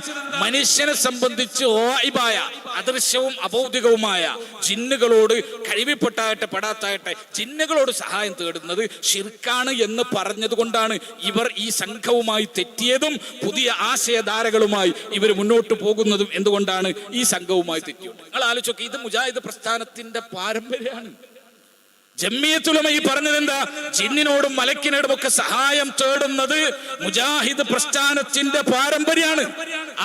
മനുഷ്യനെ സംബന്ധിച്ച് ഗായിബായ അദൃശ്യവും അഭൗതികവുമായ ജിന്നുകളോട് കഴിവിപ്പെട്ടാകട്ടെ പെടാത്താകട്ടെ ജിന്നുകളോട് സഹായം തേടുന്നത് ശിർക്കാണ് എന്ന് പറഞ്ഞത് കൊണ്ടാണ് ഇവർ ഈ സംഘവുമായി തെറ്റിയതും പുതിയ ആശയധാരകളുമായി ഇവർ മുന്നോട്ട് പോകുന്നതും. എന്തുകൊണ്ടാണ് ഈ സംഘവുമായി തെറ്റിയത്? നിങ്ങൾ ആലോചിച്ചോക്കെ. ഇത് മുജാഹിദ് പ്രസ്ഥാനത്തിന്റെ പാരമ്പര്യമാണ്. ജംഇയ്യത്തുൽ ഉലമ ഈ പറഞ്ഞത് എന്താ? ജിന്നിനോടും മലക്കിനോടും ഒക്കെ സഹായം തേടുന്നത് മുജാഹിദ് പ്രസ്ഥാനത്തിന്റെ പാരമ്പര്യമാണ്.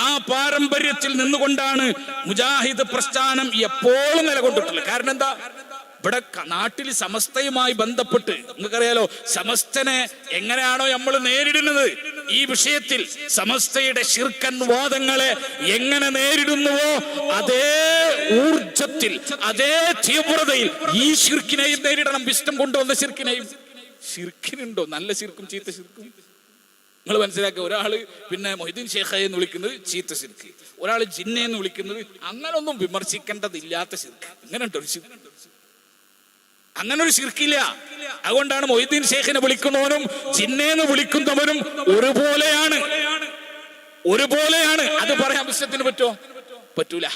ആ പാരമ്പര്യത്തിൽ നിന്നുകൊണ്ടാണ് മുജാഹിദ് പ്രസ്ഥാനം എപ്പോഴും നിലകൊണ്ടിട്ടുള്ളത്. കാരണം എന്താ? ഇവിടെ നാട്ടിൽ സമസ്തയുമായി ബന്ധപ്പെട്ട് നിങ്ങൾക്കറിയാലോ, സമസ്തനെ എങ്ങനെയാണോ നമ്മൾ നേരിടുന്നത്, ഈ വിഷയത്തിൽ സമസ്തയുടെ ശിർക്കൻ വാദങ്ങളെ എങ്ങനെ നേരിടുന്നുവോ അതേ ഊർജത്തിൽ അതേ തീവ്രതയിൽ ഈ ശിർക്കിനെയും നേരിടണം. വിസ്റ്റം കൊണ്ടുവന്ന ശിർക്കിനുണ്ടോ നല്ല ശിർക്കും ചീത്ത ശിർക്കും? നിങ്ങൾ മനസ്സിലാക്കുക. ഒരാള് മൊയ്തീൻ ഷേഖ് എന്ന് വിളിക്കുന്നത് ചീത്ത ശിർക്ക്, ഒരാൾ ജിന്നെ എന്ന് വിളിക്കുന്നത് അങ്ങനൊന്നും വിമർശിക്കേണ്ടതില്ലാത്ത ശിർക്ക്. അങ്ങനെ ഒരു ശിർക്കില്ല. അതുകൊണ്ടാണ് മൊയ്തീൻ ഷേഖിനെ വിളിക്കുന്നവനും ജിന്നേന്ന് വിളിക്കുന്നവനും ഒരുപോലെയാണ്. ഒരുപോലെയാണ്. അത് പറയാൻ വിശ്വത്തിന് പറ്റുമോ? പറ്റൂല.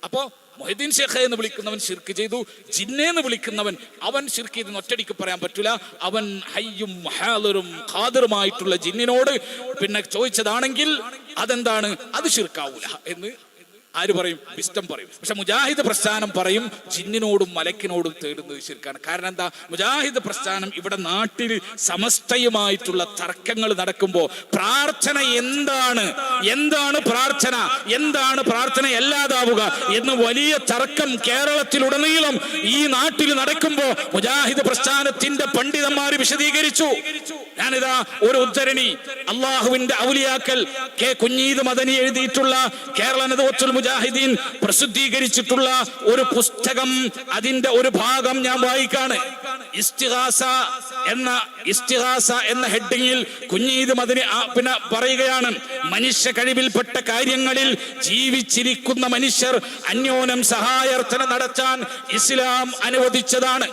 അപ്പോ മൊഹീദ്ദീൻ ഷേഖ് എന്ന് വിളിക്കുന്നവൻ ശിർക്ക് ചെയ്തു, ജിന്നെ എന്ന് വിളിക്കുന്നവൻ അവൻ ശിർക്ക് ചെയ്തെന്ന് ഒറ്റടിക്ക് പറയാൻ പറ്റൂല. അവൻ ഹയ്യും ഹാദിറും ഖാദിറുമായിട്ടുള്ള ജിന്നിനോട് പിന്നെ ചോദിച്ചതാണെങ്കിൽ അതെന്താണ്, അത് ശിർക്കാവൂല എന്ന് ആര് പറയും? വിസ്ഡം പറയും. പക്ഷെ മുജാഹിദ് പ്രസ്ഥാനം പറയും ജിന്നിനോടും മലക്കിനോടും തേടുന്നത് ശിർക്കാണ്. കാരണം എന്താ? മുജാഹിദ് പ്രസ്ഥാനം ഇവിടെ നാട്ടിൽ സമസ്തയുമായിട്ടുള്ള തർക്കങ്ങൾ നടക്കുമ്പോൾ പ്രാർത്ഥന എന്താണ് പ്രാർത്ഥന, എന്താണ് പ്രാർത്ഥന അല്ലാതാവുക എന്ന് വലിയ തർക്കം കേരളത്തിലുടനീളം ഈ നാട്ടിൽ നടക്കുമ്പോൾ മുജാഹിദ് പ്രസ്ഥാനത്തിന്റെ പണ്ഡിതന്മാർ വിശദീകരിച്ചു. ഞാനിതാ ഒരു ഉദ്ധരണി, അള്ളാഹുവിന്റെ ഔലിയാക്കൽ കെ കുഞ്ഞീദ് മദനി എഴുതിയിട്ടുള്ള കേരള നദവത്തുൽ മുജാഹിദീൻ പ്രസിദ്ധീകരിച്ചിട്ടുള്ള ഒരു പുസ്തകം, അതിന്റെ ഒരു ഭാഗം ഞാൻ വായിക്കാണ്. ഇസ്തിഗാസ എന്ന ഹെഡിങ്ങിൽ കുഞ്ഞീദ് മദനി പിന്നെ പറയുകയാണ്, മനുഷ്യ കഴിവിൽപ്പെട്ട കാര്യങ്ങളിൽ ജീവിച്ചിരിക്കുന്ന മനുഷ്യർ അന്യോന്യം സഹായാർത്ഥന നടത്താൻ ഇസ്ലാം അനുവദിച്ചതാണ്.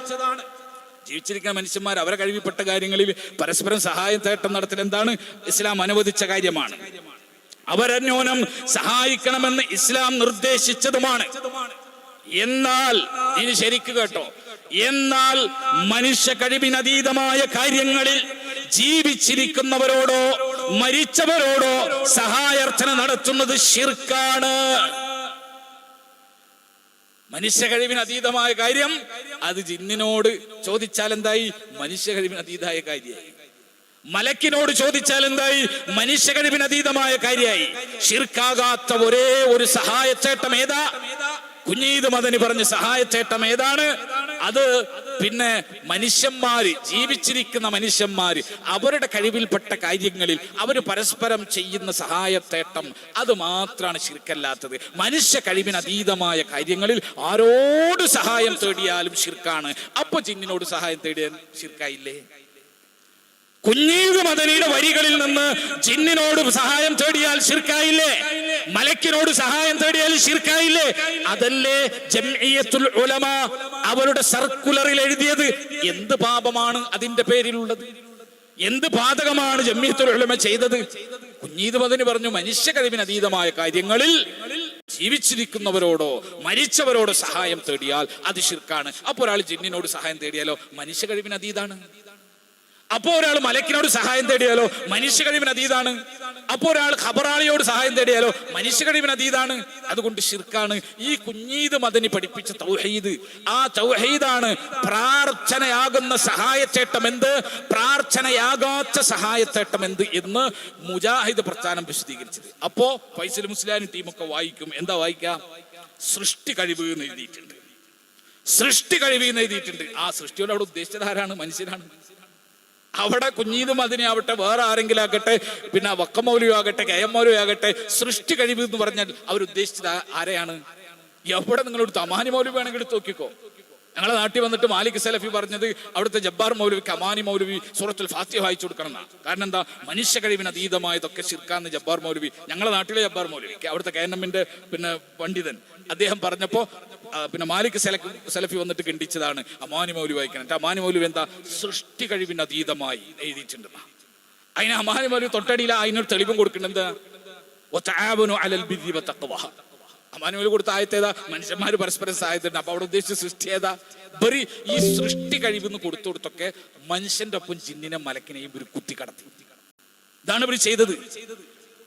ജീവിച്ചിരിക്കുന്ന മനുഷ്യന്മാർ അവരെ കഴിവിൽപ്പെട്ട കാര്യങ്ങളിൽ പരസ്പരം സഹായം തേട്ടം നടത്തൽ എന്താണ്? ഇസ്ലാം അനുവദിച്ച കാര്യമാണ്. അവരന്യോന്യം സഹായിക്കണമെന്ന് ഇസ്ലാം നിർദ്ദേശിച്ചതുമാണ്. എന്നാൽ ഇനി ശരിക്ക് കേട്ടോ, എന്നാൽ മനുഷ്യ കഴിവിനതീതമായ കാര്യങ്ങളിൽ ജീവിച്ചിരിക്കുന്നവരോടോ മരിച്ചവരോടോ സഹായാർത്ഥന നടത്തുന്നത് ശിർക്കാണ്. മനുഷ്യ കഴിവിന് അതീതമായ കാര്യം അത് ജിന്നിനോട് ചോദിച്ചാൽ എന്തായി? മനുഷ്യ കഴിവിന് അതീതമായ കാര്യമായി. മലക്കിനോട് ചോദിച്ചാൽ എന്തായി? മനുഷ്യ കഴിവിന് അതീതമായ കാര്യമായി. ശിർക്കാകാത്ത ഒരേ ഒരു സഹായച്ചേട്ടം ഏതാ? കുഞ്ഞീദ് മദനി പറഞ്ഞ സഹായച്ചേട്ടം ഏതാണ്? അത് പിന്നെ മനുഷ്യന്മാര്, ജീവിച്ചിരിക്കുന്ന മനുഷ്യന്മാര് അവരുടെ കഴിവിൽപ്പെട്ട കാര്യങ്ങളിൽ അവർ പരസ്പരം ചെയ്യുന്ന സഹായത്തേട്ടം, അത് മാത്രമാണ് ശിർക്കല്ലാത്തത്. മനുഷ്യ കഴിവിന് അതീതമായ കാര്യങ്ങളിൽ ആരോട് സഹായം തേടിയാലും ശിർക്കാണ്. അപ്പൊ ജിന്നിനോട് സഹായം തേടിയാൽ ശിർക്കായില്ലേ? കുഞ്ഞീദ് മദനിയുടെ വരികളിൽ നിന്ന് ജിന്നിനോട് സഹായം തേടിയാൽ ശിർക്കായില്ലേ? മലക്കിനോട് സഹായം തേടിയാൽ ശിർക്കായില്ലേ? അതല്ലേ ജംഇയ്യത്തുൽ ഉലമ അവരുടെ സർക്കുലറിൽ എഴുതിയത്? എന്ത് പാപമാണ് അതിന്റെ പേരിലുള്ളത്? എന്ത് പാതകമാണ് ജംഇയ്യത്തുൽ ഉലമ ചെയ്തത്? കുഞ്ഞീദ് മദനി പറഞ്ഞു, മനുഷ്യ കഴിവിന് അതീതമായ കാര്യങ്ങളിൽ ജീവിച്ചിരിക്കുന്നവരോടോ മരിച്ചവരോടോ സഹായം തേടിയാൽ അത് ശിർക്കാണ്. അപ്പോൾ ഒരാൾ ജിന്നിനോട് സഹായം തേടിയാലോ മനുഷ്യ കഴിവിന് അതീതാണ്. അപ്പോ ഒരാൾ മലക്കിനോട് സഹായം തേടിയാലോ മനുഷ്യ കഴിവിന് അതീതാണ്. അപ്പോ ഒരാൾ ഖബറാളിയോട് സഹായം തേടിയാലോ മനുഷ്യ കഴിവിന് അതീതാണ്. അതുകൊണ്ട് ശിർക്കാണ്. ഈ കുഞ്ഞീദ് മദനി പഠിപ്പിച്ച തൗഹീദ്, ആ തൗഹീദാണ് പ്രാർത്ഥനയാകുന്ന സഹായത്തേട്ടം എന്ത്, പ്രാർത്ഥനയാകാത്ത സഹായത്തേട്ടം എന്ത് എന്ന് മുജാഹിദ് പ്രസ്ഥാനം വിശദീകരിച്ചത്. അപ്പോ ഫൈസൽ മുസ്ലിയാനി ടീമൊക്കെ വായിക്കും. എന്താ വായിക്കാം? സൃഷ്ടി കഴിവ് എന്ന് എഴുതിയിട്ടുണ്ട്. സൃഷ്ടി കഴിവ് എന്ന് എഴുതിയിട്ടുണ്ട്. ആ സൃഷ്ടിയോട് അവിടെ ഉദ്ദേശിച്ചത് ആരാണ്? മനുഷ്യനാണ്. അവിടെ കുഞ്ഞീദ് മദനി ആവട്ടെ, വേറെ ആരെങ്കിലും ആകട്ടെ, പിന്നെ വക്കം മൗലവി ആകട്ടെ, കെ.എം. മൗലവി ആകട്ടെ, സൃഷ്ടി കഴിവ് എന്ന് പറഞ്ഞാൽ അവരുദ്ദേശിച്ചത് ആരെയാണ്? എവിടെ നിങ്ങളോട് തമാനി മൗലവി വേണമെങ്കിൽ നോക്കിക്കോ. ഞങ്ങളെ നാട്ടിൽ വന്നിട്ട് മാലിക് സലഫി പറഞ്ഞത് അവിടുത്തെ ജബ്ബാർ മൗലവിക്ക് അമാനി മൗലവി സൂറത്തുൽ ഫാത്തിഹ വായിച്ചു കൊടുക്കണം എന്നാണ്. കാരണം എന്താ? മനുഷ്യ കഴിവിന് അതീതമായതൊക്കെ ശിർക്കാന്ന് ജബ്ബാർ മൗലവി, ഞങ്ങളെ നാട്ടിലെ ജബ്ബാർ മൗലവി, അവിടുത്തെ KNM-ന്റെ പിന്നെ പണ്ഡിതൻ, അദ്ദേഹം പറഞ്ഞപ്പോ പിന്നെ മാലിക് സലഫി വന്നിട്ട് ഖണ്ഡിച്ചതാണ് അമാനി മൗലവി വായിക്കണം. അമാനി മൗലവി എന്താ? സൃഷ്ടി കഴിവിന് അതീതമായി എഴുതിയിട്ടുണ്ട്. അതിന് അമാനി മൗലവി തൊട്ടടിയില്ല, അതിനൊരു തെളിവും കൊടുക്കുന്നുണ്ട്. എന്താ? അമാനി മൗലവി കൊടുത്ത ആയത്തേതാ? മനുഷ്യന്മാര് പരസ്പരം സഹായത്തിണ്ട്. അപ്പൊ അവിടെ ഉദ്ദേശിച്ച സൃഷ്ടി ഏതാ? ബറി ഈ സൃഷ്ടി കഴിവെന്ന് കൊടുത്തൊക്കെ മനുഷ്യന്റെ ഒപ്പം ജിന്നിനെ മലക്കിനെയും ഒരു കുത്തി കടത്തി. ഇതാണ് ഇവർ ചെയ്തത്.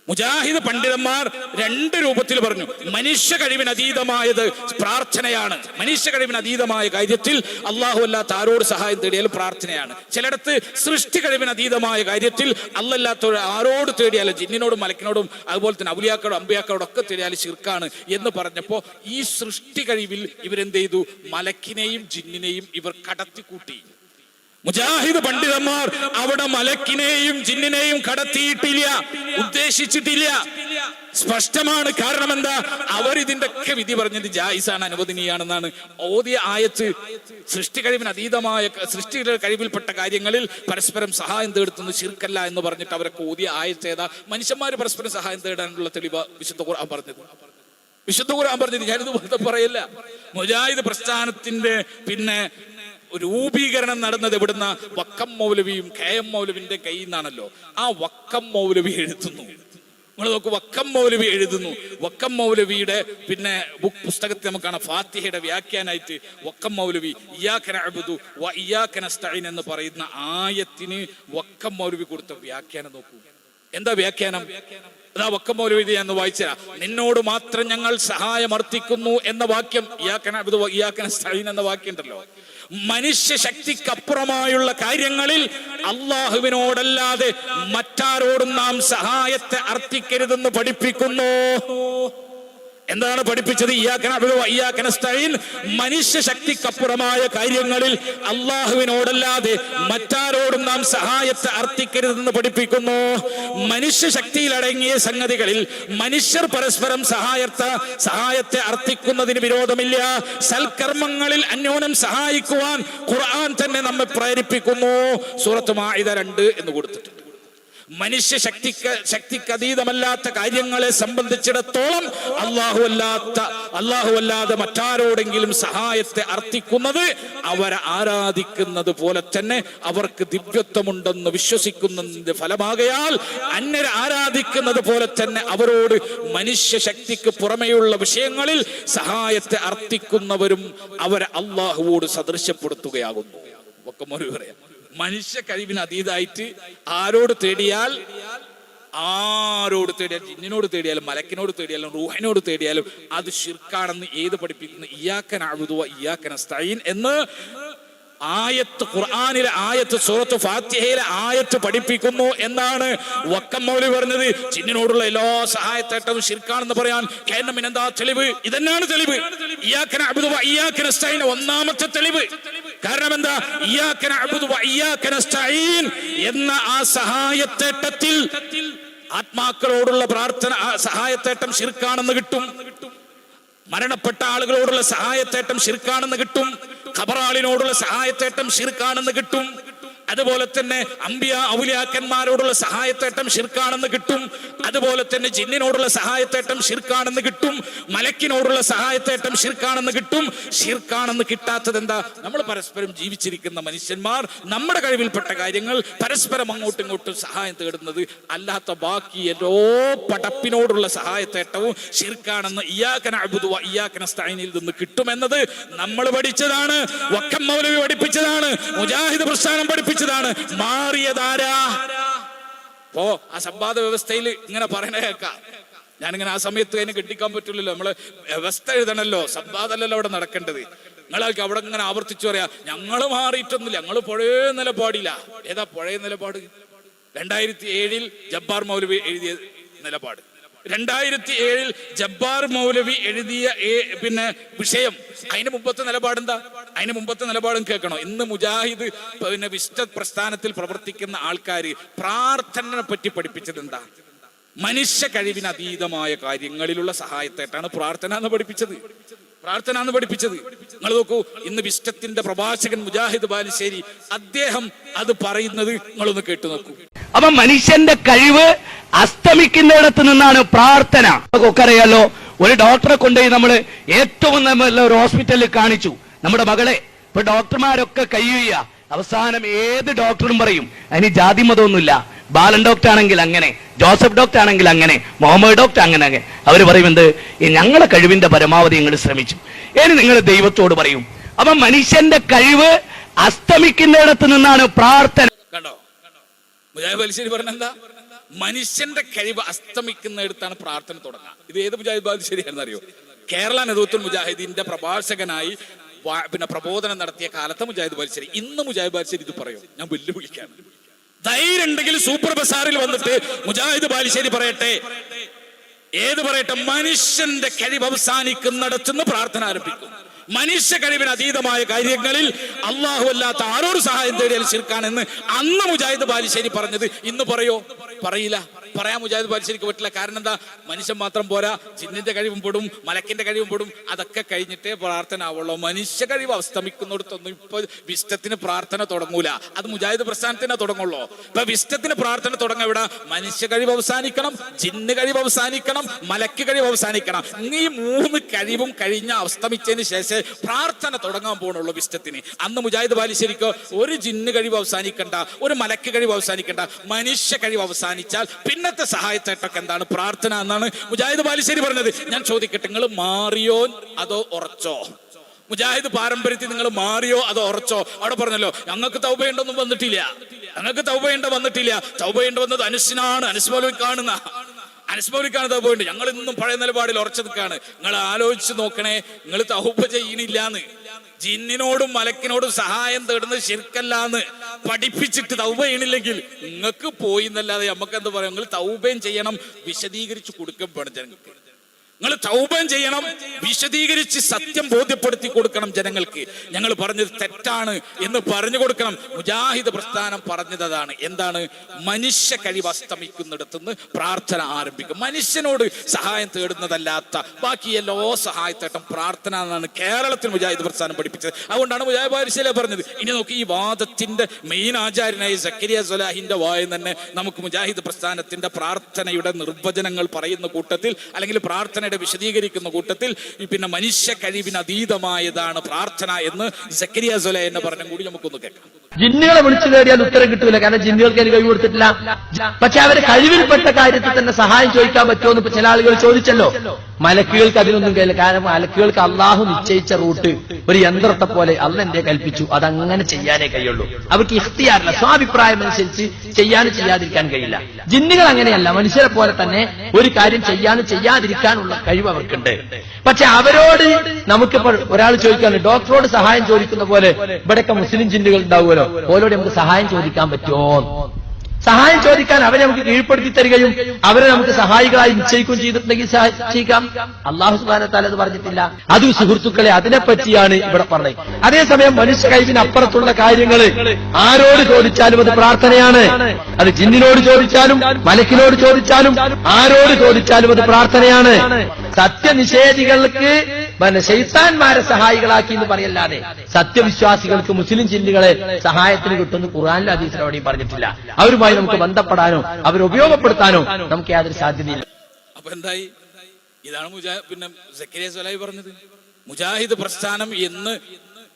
മുജാഹിദ് പണ്ഡിതന്മാർ രണ്ട് രൂപത്തിൽ പറഞ്ഞു. മനുഷ്യ കഴിവിന് അതീതമായത് പ്രാർത്ഥനയാണ്. മനുഷ്യ കഴിവിന് അതീതമായ കാര്യത്തിൽ അള്ളാഹു അല്ലാത്ത ആരോട് സഹായം തേടിയാലും പ്രാർത്ഥനയാണ്. ചിലയിടത്ത് സൃഷ്ടി കഴിവിന് അതീതമായ കാര്യത്തിൽ അല്ലല്ലാത്ത ആരോട് തേടിയാലും, ജിന്നിനോടും മലക്കിനോടും അതുപോലെ തന്നെ ഔലിയാക്കളോടും അമ്പിയാക്കളോടും ഒക്കെ തേടിയാലും ശിർക്കാണ് എന്ന് പറഞ്ഞപ്പോ ഈ സൃഷ്ടി കഴിവിൽ ഇവരെന്ത് ചെയ്തു? മലക്കിനെയും ജിന്നിനെയും ഇവർ കടത്തിക്കൂട്ടി. മുജാഹിദ് പണ്ഡിതന്മാർ അവിടെ മലക്കിനെയും ജിന്നിനെയും കടത്തിയിട്ടില്ല, ഉദ്ദേശിച്ചിട്ടില്ല. സ്പഷ്ടമാണ്. കാരണം എന്താ? അവരിതിന്റെ ഒക്കെ വിധി പറഞ്ഞത് ജായിസാണ്, അനുവദനീയാണെന്നാണ്. ഓതിയ ആയത്ത് സൃഷ്ടി കഴിവിന് അതീതമായ സൃഷ്ടിയുടെ കഴിവിൽപ്പെട്ട കാര്യങ്ങളിൽ പരസ്പരം സഹായം തേടുന്നത് ശിർക്കല്ല എന്ന് പറഞ്ഞിട്ട് അവരൊക്കെ ഓതിയ ആയത്ത് ഏതാ? മനുഷ്യന്മാര് പരസ്പരം സഹായം തേടാനുള്ള തെളിവ് വിശുദ്ധ ഖുർആൻ പറഞ്ഞത്. വിശുദ്ധ ഖുർആൻ പറഞ്ഞത് ഞാനിത് വെറുതെ പറയല്ല. മുജാഹിദ് പ്രസ്ഥാനത്തിന്റെ പിന്നെ രൂപീകരണം നടന്നത് എവിടുന്ന? വക്കം മൗലവിയും കെ.എം. മൗലവിന്റെ കയ്യിൽ നിന്നാണല്ലോ. ആ വക്കം മൗലവി എഴുതുന്നു, നിങ്ങൾ നോക്കൂ, വക്കം മൗലവി എഴുതുന്നു. വക്കം മൗലവിയുടെ പിന്നെ പുസ്തകത്തിൽ നമുക്ക് കാണാം, ഫാത്തിഹയുടെ വ്യാഖ്യാനായിട്ട് വക്കം മൗലവി ഇയ്യാക നഅ്ബുദു വ ഇയ്യാക നസ്തഈൻ എന്ന് പറയുന്ന ആയത്തിന് വക്കം മൗലവി കൊടുത്ത വ്യാഖ്യാനം നോക്കൂ. എന്താ വ്യാഖ്യാനം? അതാ വക്കം മൗലവി എന്ന് വായിച്ചരാ. നിന്നോട് മാത്രം ഞങ്ങൾ സഹായമർത്ഥിക്കുന്നു എന്ന വാക്യം, ഇയ്യാക നഅ്ബുദു വ ഇയ്യാക നസ്തഈൻ എന്ന വാക്യം ഉണ്ടല്ലോ, മനുഷ്യ ശക്തിക്കപ്പുറമായുള്ള കാര്യങ്ങളിൽ അള്ളാഹുവിനോടല്ലാതെ മറ്റാരോടും നാം സഹായത്തെ അർത്ഥിക്കരുതെന്ന് പഠിപ്പിക്കുന്നു. എന്താണ് പഠിപ്പിച്ചത്? ഇയ്യാക നഅ്ബുദു വ ഇയ്യാക നസ്തഈൻ, മനുഷ്യ ശക്തിക്കപ്പുറമായ കാര്യങ്ങളിൽ അള്ളാഹുവിനോടല്ലാതെ മറ്റാരോടും നാം സഹായത്തെ അർത്ഥിക്കരുതെന്ന് പഠിപ്പിക്കുന്നു. മനുഷ്യ ശക്തിയിലടങ്ങിയ സംഗതികളിൽ മനുഷ്യർ പരസ്പരം സഹായത്തെ അർത്ഥിക്കുന്നതിന് വിരോധമില്ല. സൽക്കർമ്മങ്ങളിൽ അന്യോന്യം സഹായിക്കുവാൻ ഖുർആൻ തന്നെ നമ്മെ പ്രേരിപ്പിക്കുന്നു. സൂറത്ത് മാഇദ 2 എന്ന് കൊടുത്തിട്ടുണ്ട്. മനുഷ്യ ശക്തിക്ക് അതീതമല്ലാത്ത കാര്യങ്ങളെ സംബന്ധിച്ചിടത്തോളം അല്ലാഹുവല്ലാതെ മറ്റാരോടെങ്കിലും സഹായത്തെ അർത്ഥിക്കുന്നത് അവരെ ആരാധിക്കുന്നത് പോലെ തന്നെ അവർക്ക് ദിവ്യത്വമുണ്ടെന്ന് വിശ്വസിക്കുന്നതിന്റെ ഫലമാകയാൽ അന്യരെ ആരാധിക്കുന്നത് പോലെ തന്നെ അവരോട് മനുഷ്യ ശക്തിക്ക് പുറമെയുള്ള വിഷയങ്ങളിൽ സഹായത്തെ അർത്ഥിക്കുന്നവരും അവരെ അള്ളാഹുവോട് സദൃശ്യപ്പെടുത്തുകയാകുന്നു. വക്കമൊരു പറയാം, മനുഷ്യ കഴിവിന് അതീതായിട്ട് ആരോട് തേടിയാലും, ജിന്നിനോട് തേടിയാലും മലക്കിനോട് തേടിയാലും റൂഹിനോട് തേടിയാലും അത് ശിർക്കാണെന്ന് ഏത് പഠിപ്പിക്കുന്നു? ഇയ്യാക നഅ്ബുദു വ ഇയ്യാക നസ്തഈൻ എന്ന് ആയത്ത്, ഖുർആനിലെ ആയത്ത്, സൂറത്ത് ഫാത്തിഹയിലെ ആയത്ത് പഠിപ്പിക്കുന്നു എന്നാണ് വക്കം മൗലവി പറഞ്ഞത്. ജിന്നിനോടുള്ള എല്ലാ സഹായത്തേട്ടവും ശിർക്കാണെന്ന് പറയാൻ എന്താ തെളിവ്? ഇതന്നെയാണ് തെളിവ്. ഇയ്യാക നഅ്ബുദു വ ഇയ്യാക നസ്തഈൻ ഒന്നാമത്തെ തെളിവ്. കാരണം എന്താ? ഇയ്യാക നഅ്ബുദു വ ഇയ്യാക നസ്തഈൻ എന്ന ആ സഹായത്തേട്ടത്തിൽ ആത്മാക്കളോടുള്ള പ്രാർത്ഥന സഹായത്തേട്ടം ശിർക്കാണെന്ന് കിട്ടും. മരണപ്പെട്ട ആളുകളോടുള്ള സഹായത്തേട്ടം ശിർക്കാണെന്ന് കിട്ടും. ഖബറാളിനോടുള്ള സഹായത്തേട്ടം ശിർക്കാണെന്ന് കിട്ടും. അതുപോലെ തന്നെ അമ്പിയ ഔലിയാക്കന്മാരോടുള്ള സഹായത്തേട്ടം ശിർക്കാണെന്ന് കിട്ടും. അതുപോലെ തന്നെ ജിന്നിനോടുള്ള സഹായത്തേട്ടം ശിർക്കാണെന്ന് കിട്ടും. മലക്കിനോടുള്ള സഹായത്തേട്ടം ശിർക്കാണെന്ന് കിട്ടും. ശിർക്കാണെന്ന് കിട്ടാത്തത് എന്താ? നമ്മൾ പരസ്പരം ജീവിച്ചിരിക്കുന്ന മനുഷ്യന്മാർ നമ്മുടെ കഴിവിൽപ്പെട്ട കാര്യങ്ങൾ പരസ്പരം അങ്ങോട്ടും ഇങ്ങോട്ടും സഹായം തേടുന്നത് അല്ലാത്ത ബാക്കി എല്ലാ പടപ്പിനോടുള്ള സഹായത്തേട്ടവും ശിർക്കാണെന്ന് ഇയ്യാക നഅ്ബുദു വ ഇയ്യാക നസ്തഈനിൽ നിന്ന് കിട്ടുമെന്നത് നമ്മൾ പഠിച്ചതാണ്. വക്കം മൗലവി പഠിപ്പിച്ചതാണ്. മുജാഹിദ് പ്രസ്ഥാനം പഠിപ്പിച്ചതാണ്. മാറിയതാരാ? അപ്പോ ആ സംവാദ വ്യവസ്ഥയിൽ ഇങ്ങനെ പറയണ കേൾക്കാം. ഞാനിങ്ങനെ ആ സമയത്ത് അതിനെ കെട്ടിക്കാൻ പറ്റില്ലല്ലോ, നമ്മള് വ്യവസ്ഥ എഴുതണല്ലോ, സംവാദമല്ലല്ലോ അവിടെ നടക്കേണ്ടത്. നിങ്ങളൊക്കെ അവിടെ ഇങ്ങനെ ആവർത്തിച്ചു പറയാ, ഞങ്ങള് മാറിയിട്ടൊന്നുമില്ല, ഞങ്ങള് പഴയ നിലപാടില്ല. ഏതാ പഴയ നിലപാട്? 2007 ജബ്ബാർ മൗലവി എഴുതിയ നിലപാട്. 2007 ജബ്ബാർ മൗലവി എഴുതിയ പിന്നെ വിഷയം, അതിന് മുമ്പത്തെ നിലപാടെന്താ? അതിന് മുമ്പത്തെ നിലപാടും കേൾക്കണോ? ഇന്ന് മുജാഹിദ് പിന്നെ വിശുദ്ധ പ്രസ്ഥാനത്തിൽ പ്രവർത്തിക്കുന്ന ആൾക്കാർ പ്രാർത്ഥനയെ പറ്റി പഠിപ്പിച്ചത് എന്താ? മനുഷ്യ കഴിവിന് അതീതമായ കാര്യങ്ങളിലുള്ള സഹായത്തായിട്ടാണ് പ്രാർത്ഥന എന്ന് പഠിപ്പിച്ചത്. നിങ്ങൾ നോക്കൂ, ഇന്ന് വിശുദ്ധത്തിന്റെ പ്രഭാഷകൻ മുജാഹിദ് ബാലുശ്ശേരി അദ്ദേഹം അത് പറയുന്നത് നിങ്ങളൊന്ന് കേട്ടു നോക്കൂ. അപ്പൊ മനുഷ്യന്റെ കഴിവ് അസ്തമിക്കുന്നിടത്ത് നിന്നാണ് പ്രാർത്ഥന. നമുക്കൊക്കെ അറിയാലോ, ഒരു ഡോക്ടറെ കൊണ്ടുപോയി നമ്മൾ ഏറ്റവും നല്ല ഒരു ഹോസ്പിറ്റലിൽ കാണിച്ചു നമ്മുടെ മകളെ. ഇപ്പൊ ഡോക്ടർമാരൊക്കെ കയ്യുക, അവസാനം ഏത് ഡോക്ടറും പറയും അതിന് ജാതി മതമൊന്നുമില്ല. ബാലൻ ഡോക്ടർ ആണെങ്കിൽ അങ്ങനെ, ജോസഫ് ഡോക്ടർ ആണെങ്കിൽ അങ്ങനെ, മുഹമ്മദ് ഡോക്ടർ അങ്ങനെ. അവർ പറയും എന്ത്? ഞങ്ങളെ കഴിവിന്റെ പരമാവധി നിങ്ങൾ ശ്രമിച്ചു. ഇനി നിങ്ങൾ ദൈവത്തോട് പറയും. അപ്പൊ മനുഷ്യന്റെ കഴിവ് അസ്തമിക്കുന്നിടത്ത് നിന്നാണ് പ്രാർത്ഥന. കണ്ടോ മുജാഹിദ് ബാലുശ്ശേരി പറഞ്ഞെന്താ? മനുഷ്യന്റെ കഴിവ് അസ്തമിക്കുന്നിടത്താണ് പ്രാർത്ഥന തുടങ്ങുക. ഇത് ഏത് മുജാഹിദ് ബാലുശ്ശേരിയാണെന്ന് അറിയോ? കേരള നേതൃത്വ മുജാഹിദിന്റെ പ്രഭാഷകനായി പിന്നെ പ്രബോധനം നടത്തിയ കാലത്തെ മുജാഹിദ് ബാലുശ്ശേരി. ഇന്ന് മുജാഹിദ് ബാലുശ്ശേരി ഇത് പറയും, ഞാൻ വെല്ലുവിളിക്കാണ്. ധൈര്യം ഉണ്ടെങ്കിൽ സൂപ്പർ ബസാറിൽ വന്നിട്ട് മുജാഹിദ് ബാലുശ്ശേരി പറയട്ടെ, ഏത് പറയട്ടെ? മനുഷ്യന്റെ കഴിവ് അവസാനിക്കുന്നിടത്തുനിന്ന് പ്രാർത്ഥന ആരംഭിക്കും. മനുഷ്യ കഴിവിന് അതീതമായ കാര്യങ്ങളിൽ അല്ലാഹു അല്ലാത്ത ആരോട് സഹായം തേടിയാൽ ശിർക്കാണെന്ന് അന്ന് മുജാഹിദ് ബാലുശ്ശേരി പറഞ്ഞത് ഇന്ന് പറയോ? പറയില്ല. പറയാൻ മുജാഹിദ് ബാലുശ്ശേരിക്ക് പറ്റില്ല. കാരണം എന്താ? മനുഷ്യൻ മാത്രം പോരാ, ജിന്നിന്റെ കഴിവും പെടും, മലക്കിന്റെ കഴിവും പെടും. അതൊക്കെ കഴിഞ്ഞിട്ടേ പ്രാർത്ഥന ആവുള്ളൂ. മനുഷ്യ കഴിവ് അസ്തമിക്കുന്നിടത്തൊന്നും ഇപ്പൊ വിശുദ്ധത്തിന് പ്രാർത്ഥന തുടങ്ങൂല. അത് മുജാഹിദ് പ്രസ്ഥാനത്തിനെ തുടങ്ങുള്ളൂ. ഇപ്പൊ വിശുദ്ധത്തിന് പ്രാർത്ഥന തുടങ്ങ എവിടെ? മനുഷ്യ കഴിവ് അവസാനിക്കണം, ജിന്ന് കഴിവ് അവസാനിക്കണം, മലക്ക് കഴിവ് അവസാനിക്കണം. ഈ 3 കഴിവും കഴിഞ്ഞ അസ്തമിച്ചതിന് ശേഷം പ്രാർത്ഥന തുടങ്ങാൻ പോകണുള്ളൂ വിശുദ്ധത്തിന്. അന്ന് മുജാഹിദ് ബാലുശ്ശേരിക്ക് ഒരു ജിന്ന് കഴിവ് അവസാനിക്കണ്ട, ഒരു മലക്ക് കഴിവ് അവസാനിക്കണ്ട. മനുഷ്യ കഴിവ് അവസാനിച്ചാൽ പിന്നെ പിന്നത്തെ സഹായത്തേട്ടൊക്കെ എന്താണ്? പ്രാർത്ഥന എന്നാണ് മുജാഹിദ് ബാലുശ്ശേരി പറഞ്ഞത്. ഞാൻ ചോദിക്കട്ടെ, നിങ്ങൾ മാറിയോ അതോ ഉറച്ചോ? മുജാഹിദ് പാരമ്പര്യത്തിൽ നിങ്ങൾ മാറിയോ അതോ ഉറച്ചോ? അവിടെ പറഞ്ഞല്ലോ ഞങ്ങൾക്ക് തൗബയുണ്ടൊന്നും വന്നിട്ടില്ല, ഞങ്ങൾക്ക് തൗബയുണ്ട വന്നിട്ടില്ല. തൗബയുണ്ട് വന്നത് അനുസിനാണ്, അനുസ്മൗലവി കാണുന്ന അനുസ്മരിക്കാണ് തൗബയുണ്ട്. ഞങ്ങൾ ഇന്നും പഴയ നിലപാടിൽ ഉറച്ചു നിൽക്കാണ്. നിങ്ങൾ ആലോചിച്ച് നോക്കണേ, നിങ്ങൾ തൗബ ചെയ്യണില്ലാന്ന്, ജിന്നിനോടും മലക്കിനോടും സഹായം തേടുന്നത് ശിർക്കല്ലാന്ന് പഠിപ്പിച്ചിട്ട് തൗബ ചെയ്യണില്ലെങ്കിൽ നിങ്ങൾക്ക് പോയി എന്നല്ലാതെ നമുക്ക് എന്താ പറയാം? നിങ്ങൾ തൗബയും ചെയ്യണം, വിശദീകരിച്ച് കൊടുക്കപ്പെടും ജനങ്ങൾക്ക്. നിങ്ങൾ തൗബയും ചെയ്യണം, വിശദീകരിച്ച് സത്യം ബോധ്യപ്പെടുത്തി കൊടുക്കണം ജനങ്ങൾക്ക്. ഞങ്ങൾ പറഞ്ഞത് തെറ്റാണ് എന്ന് പറഞ്ഞു കൊടുക്കണം. മുജാഹിദ് പ്രസ്ഥാനം പറഞ്ഞത് അതാണ്. എന്താണ്? മനുഷ്യ കഴിവ് അസ്തമിക്കുന്നിടത്തുനിന്ന് പ്രാർത്ഥന ആരംഭിക്കും. മനുഷ്യനോട് സഹായം തേടുന്നതല്ലാത്ത ബാക്കി എല്ലാ സഹായത്തേട്ടം പ്രാർത്ഥന എന്നാണ് കേരളത്തിൽ മുജാഹിദ് പ്രസ്ഥാനം പഠിപ്പിച്ചത്. അതുകൊണ്ടാണ് മുജാഹിദ് ബാലുശ്ശേരി പറഞ്ഞത്. ഇനി നോക്കി, ഈ വാദത്തിന്റെ മെയിൻ ആചാര്യനായ സക്കരിയ സ്വലാഹിന്റെ വായിൽ തന്നെ നമുക്ക് മുജാഹിദ് പ്രസ്ഥാനത്തിന്റെ പ്രാർത്ഥനയുടെ നിർവചനങ്ങൾ പറയുന്ന കൂട്ടത്തിൽ, അല്ലെങ്കിൽ പ്രാർത്ഥനയുടെ വിശദീകരിക്കുന്ന കൂട്ടത്തിൽ പിന്നെ മനുഷ്യ കഴിവിന് അതീതമായതാണ് പ്രാർത്ഥന എന്ന് സക്കരിയ സ്വലാഹി എന്നെ പറഞ്ഞ കൂടി നമുക്കൊന്ന് കേൾക്കാം. ജിന്നുകളെ വിളിച്ചു നേടിയാൽ ഉത്തരം കിട്ടൂല, കാരണം ജിന്നുകൾക്ക് അതിന് കഴിവ് കൊടുത്തിട്ടില്ല. പക്ഷെ അവരെ കഴിവിൽപ്പെട്ട കാര്യത്തിൽ തന്നെ സഹായം ചോദിക്കാൻ പറ്റുമോ എന്ന് ചില ആളുകൾ ചോദിച്ചല്ലോ. മലക്കുകൾക്ക് അതിനൊന്നും കഴിയില്ല. കാരണം മലക്കുകൾക്ക് അള്ളാഹു നിശ്ചയിച്ച റൂട്ട് ഒരു യന്ത്രത്തെ പോലെ അള്ള എന്റെ കൽപ്പിച്ചു, അതങ്ങനെ ചെയ്യാനേ കഴിയുള്ളൂ. അവർക്ക് ഇഖ്തിയാറില്ല, സ്വാഭിപ്രായം അനുസരിച്ച് ചെയ്യാനും ചെയ്യാതിരിക്കാൻ കഴിയില്ല. ജിന്നുകൾ അങ്ങനെയല്ല, മനുഷ്യരെ പോലെ തന്നെ ഒരു കാര്യം ചെയ്യാനും ചെയ്യാതിരിക്കാനുള്ള കഴിവ് അവർക്കുണ്ട്. പക്ഷെ അവരോട് നമുക്കിപ്പോൾ ഒരാൾ ചോദിക്കാണ്, ഡോക്ടറോട് സഹായം ചോദിക്കുന്ന പോലെ ഇവിടെയൊക്കെ മുസ്ലിം ജിന്നുകൾ ഉണ്ടാവുമല്ലോ, ഓരോട് നമുക്ക് സഹായം ചോദിക്കാൻ പറ്റുമോ? സഹായം ചോദിക്കാൻ അവരെ നമുക്ക് കീഴ്പ്പെടുത്തി തരികയും അവരെ നമുക്ക് സഹായികളായി നിശ്ചയിക്കുകയും ചെയ്തിട്ടുണ്ടെങ്കിൽ സഹായിക്കാം. അല്ലാഹു സുബ്ഹാനഹു വ തആല അത് പറഞ്ഞിട്ടില്ല. അത് സുഹൃത്തുക്കളെ അതിനെപ്പറ്റിയാണ് ഇവിടെ പറഞ്ഞത്. അതേസമയം മനുഷ്യ കഴിവിന് അപ്പുറത്തുള്ള കാര്യങ്ങൾ ആരോട് ചോദിച്ചാലും അത് പ്രാർത്ഥനയാണ്. അത് ജിന്നിനോട് ചോദിച്ചാലും മലക്കിനോട് ചോദിച്ചാലും ആരോട് ചോദിച്ചാലും അത് പ്രാർത്ഥനയാണ്. സത്യനിഷേധികൾക്ക് ശൈത്താന്മാരെ സഹായികളാക്കി എന്ന് പറയല്ലാതെ സത്യവിശ്വാസികൾക്ക് മുസ്ലിം ജിന്നുകളെ സഹായത്തിന് കിട്ടുന്ന ഖുർആനിലും ഹദീസിലും എവിടെയും പറഞ്ഞിട്ടില്ല. അവരുമായി നമുക്ക് ബന്ധപ്പെടാനോ അവരെ ഉപയോഗപ്പെടുത്താനോ നമുക്ക് യാതൊരു സാധ്യതയില്ല. അപ്പൊ എന്തായി? ഇതാണ് പിന്നെ സക്കരിയ സ്വലാഹി പറഞ്ഞത്. മുജാഹിദ് പ്രസ്ഥാനം എന്ന്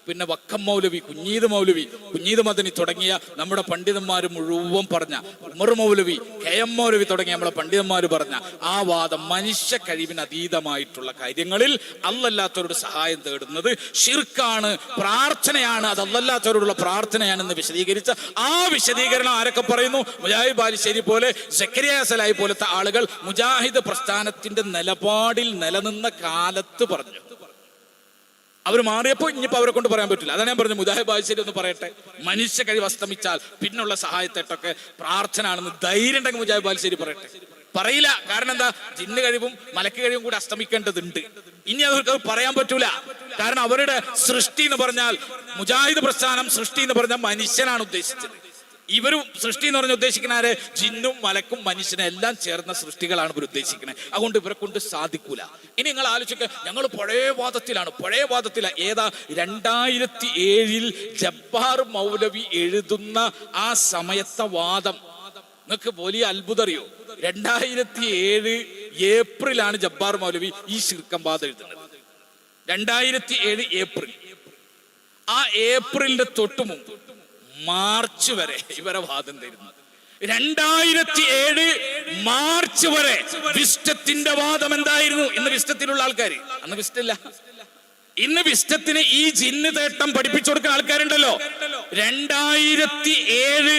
പിന്നെ വക്കം മൗലവി, കുഞ്ഞീദ് മദനി തുടങ്ങിയ നമ്മുടെ പണ്ഡിതന്മാർ മുഴുവൻ പറഞ്ഞ, ഉമർ മൗലവി, KM മൗലവി തുടങ്ങിയ നമ്മുടെ പണ്ഡിതന്മാർ പറഞ്ഞ ആ വാദം, മനുഷ്യ കഴിവിന് അതീതമായിട്ടുള്ള കാര്യങ്ങളിൽ അല്ലല്ലാത്തവരോട് സഹായം തേടുന്നത് ഷിർക്കാണ്, പ്രാർത്ഥനയാണ്, അത് അല്ലല്ലാത്തവരോടുള്ള പ്രാർത്ഥനയാണെന്ന് വിശദീകരിച്ച ആ വിശദീകരണം ആരൊക്കെ പറയുന്നു? മുജാഹിദ് ബാലുശ്ശേരി പോലെ, സക്കരിയ സ്വലാഹി പോലത്തെ ആളുകൾ മുജാഹിദ് പ്രസ്ഥാനത്തിന്റെ നിലപാടിൽ നിലനിന്ന കാലത്ത് പറഞ്ഞു. അവർ മാറിയപ്പോ ഇനിയിപ്പോ അവരെ കൊണ്ട് പറയാൻ പറ്റില്ല. അതാണ് ഞാൻ പറഞ്ഞത്. മുജാഹിദ് ബാലുശ്ശേരി ഒന്ന് പറയട്ടെ, മനുഷ്യ കഴിവ് അസ്തമിച്ചാൽ പിന്നുള്ള സഹായത്തേട്ടൊക്കെ പ്രാർത്ഥന ആണെന്ന് ധൈര്യം ഉണ്ടെങ്കിൽ മുജാഹിദ് ബാലുശ്ശേരി പറയട്ടെ. പറയില്ല. കാരണം എന്താ? ജിന്ന് കഴിവും മലക്ക് കഴിവും കൂടി അസ്തമിക്കേണ്ടതുണ്ട്. ഇനി അവർക്ക് പറയാൻ പറ്റൂല. കാരണം അവരുടെ സൃഷ്ടി എന്ന് പറഞ്ഞാൽ, മുജാഹിദ് പ്രസ്ഥാനം സൃഷ്ടി എന്ന് പറഞ്ഞാൽ മനുഷ്യനാണ് ഉദ്ദേശിച്ചത്. ഇവരും സൃഷ്ടി എന്ന് പറഞ്ഞ ഉദ്ദേശിക്കുന്ന ആര്? ജിന്നും മലക്കും മനുഷ്യനും എല്ലാം ചേർന്ന സൃഷ്ടികളാണ് ഇവർ ഉദ്ദേശിക്കുന്നത്. അതുകൊണ്ട് ഇവരെ കൊണ്ട് സാധിക്കൂല. ഇനി നിങ്ങൾ ആലോചിക്കുക, ഞങ്ങൾ പഴയ വാദത്തില ഏതാ 2007 ജബ്ബാർ മൗലവി എഴുതുന്ന ആ സമയത്തെ വാദം നിങ്ങൾക്ക് വലിയ അത്ഭുതം അറിയോ? 2007 ഏപ്രിലാണ് ജബ്ബാർ മൗലവി ഈ ശിർക്കം വാദം എഴുതുന്നത്. 2007 ഏപ്രിൽ. ആ ഏപ്രിലിന്റെ തൊട്ടുമുമ്പ് മാർച്ച് വരെ ഇവരെ വാദം തരുന്നു. 2007 മാർച്ച് വരെ വിസ്റ്റത്തിന്റെ വാദം എന്തായിരുന്നു? ഇന്ന് വിസ്റ്റത്തിലുള്ള ആൾക്കാർ, അന്ന് വിസ്റ്റല്ല, ഇന്ന് വിസ്റ്റത്തിന് ഈ ജിന്ന് തേട്ടം പഠിപ്പിച്ചു കൊടുക്കുന്ന ആൾക്കാരുണ്ടല്ലോ. 2007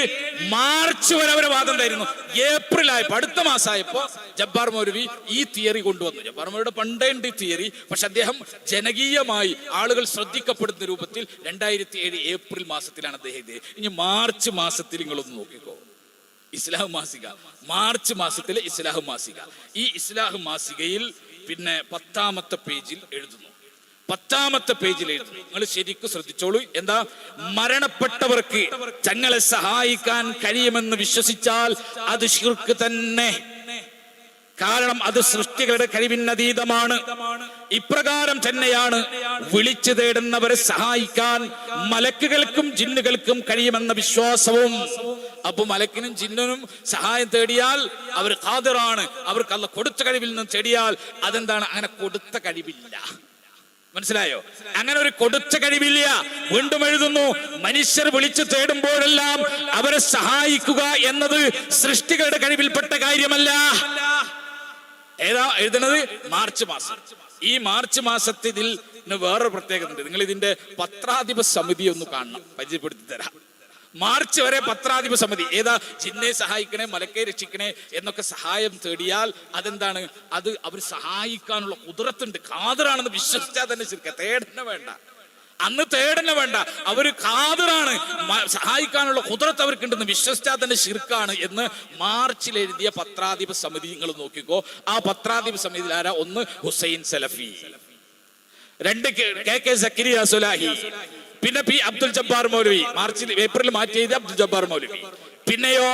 മാർച്ച് വരെ അവരെ വാദം തരുന്നു. ഏപ്രിൽ ആയപ്പോ, അടുത്ത മാസമായപ്പോ ജബ്ബാർ മൗലവി ഈ തിയറി കൊണ്ടുവന്നു. ജബ്ബാർ മൗലവിയുടെ പണ്ടേ ഉണ്ട് ഈ തിയറി. പക്ഷെ അദ്ദേഹം ജനകീയമായി ആളുകൾ ശ്രദ്ധിക്കപ്പെടുന്ന രൂപത്തിൽ 2007 ഏപ്രിൽ മാസത്തിലാണ് അദ്ദേഹം ഇത്. ഇനി മാർച്ച് മാസത്തിൽ നിങ്ങളൊന്ന് നോക്കിക്കോ, ഇസ്ലാഹ് മാസിക, മാർച്ച് മാസത്തിലെ ഇസ്ലാഹ് മാസിക. ഈ ഇസ്ലാഹ് മാസികയിൽ പിന്നെ 10ാമത്തെ പേജിൽ എഴുതുന്നു. 10ാമത്തെ പേജിൽ എഴുതുന്നു. നിങ്ങൾ ശരിക്കും ശ്രദ്ധിച്ചോളൂ. എന്താ? മരണപ്പെട്ടവർക്ക് തങ്ങളെ സഹായിക്കാൻ കഴിയുമെന്ന് വിശ്വസിച്ചാൽ അത് ശിർക്ക് തന്നെ. കാരണം അത് സൃഷ്ടികളുടെ കഴിവിനതീതമാണ്. ഇപ്രകാരം തന്നെയാണ് വിളിച്ചു തേടുന്നവരെ സഹായിക്കാൻ മലക്കുകൾക്കും ജിന്നുകൾക്കും കഴിയുമെന്ന വിശ്വാസവും. അപ്പൊ മലക്കിനും ജിന്നിനും സഹായം തേടിയാൽ അവർ ഖാദിറാണ്, അവർക്ക് അല്ലാഹ് കൊടുത്ത കഴിവിൽ നിന്ന് തേടിയാൽ അതെന്താണ്? അങ്ങനെ കൊടുത്ത കഴിവില്ല. മനസ്സിലായോ? അങ്ങനെ ഒരു കൊടുത്ത കഴിവില്ല. വീണ്ടും എഴുതുന്നു, മനുഷ്യർ വിളിച്ചു തേടുമ്പോഴെല്ലാം അവരെ സഹായിക്കുക എന്നത് സൃഷ്ടികളുടെ കഴിവിൽപ്പെട്ട കാര്യമല്ല. ഏതാ എഴുതുന്നത്? മാർച്ച് മാസം. ഈ മാർച്ച് മാസത്തിൽ വേറൊരു പ്രത്യേകത ഉണ്ട്. നിങ്ങൾ ഇതിന്റെ പത്രാധിപ സമിതി ഒന്ന് കാണണം, പരിചയപ്പെടുത്തി തരാം. മാർച്ച് വരെ പത്രാധിപ സമിതി ഏതാ? ജിന്നെ സഹായിക്കണേ, മലക്കെ രക്ഷിക്കണേ എന്നൊക്കെ സഹായം തേടിയാൽ അതെന്താണ്? അത് അവർ സഹായിക്കാനുള്ള കുതിരത്തുണ്ട്. ഖാദിറാണെന്ന് വിശ്വസിച്ചാൽ തന്നെ ശരിക്കും തേടന്നെ വേണ്ട, അന്ന് തേടന്നെ വേണ്ട. അവര് ഖാദിറാണ്, സഹായിക്കാനുള്ള കുതിരത്ത് അവർക്കുണ്ടെന്ന് വിശ്വസിച്ചാൽ തന്നെ ശിർക്കാണ് എന്ന് മാർച്ചിൽ എഴുതിയ പത്രാധിപ സമിതി നിങ്ങൾ നോക്കിക്കോ. ആ പത്രാധിപ സമിതിയിൽ ആരാ? ഒന്ന് ഹുസൈൻ സലഫി, രണ്ട് കെ സക്കരിയ സുലാഹി, പിന്നെ പി അബ്ദുൽ ജബ്ബാർ മൗലവി, ഏപ്രിൽ മാറ്റി എഴുതിയ അബ്ദുൽ ജബ്ബാർ മൗലവി. പിന്നെയോ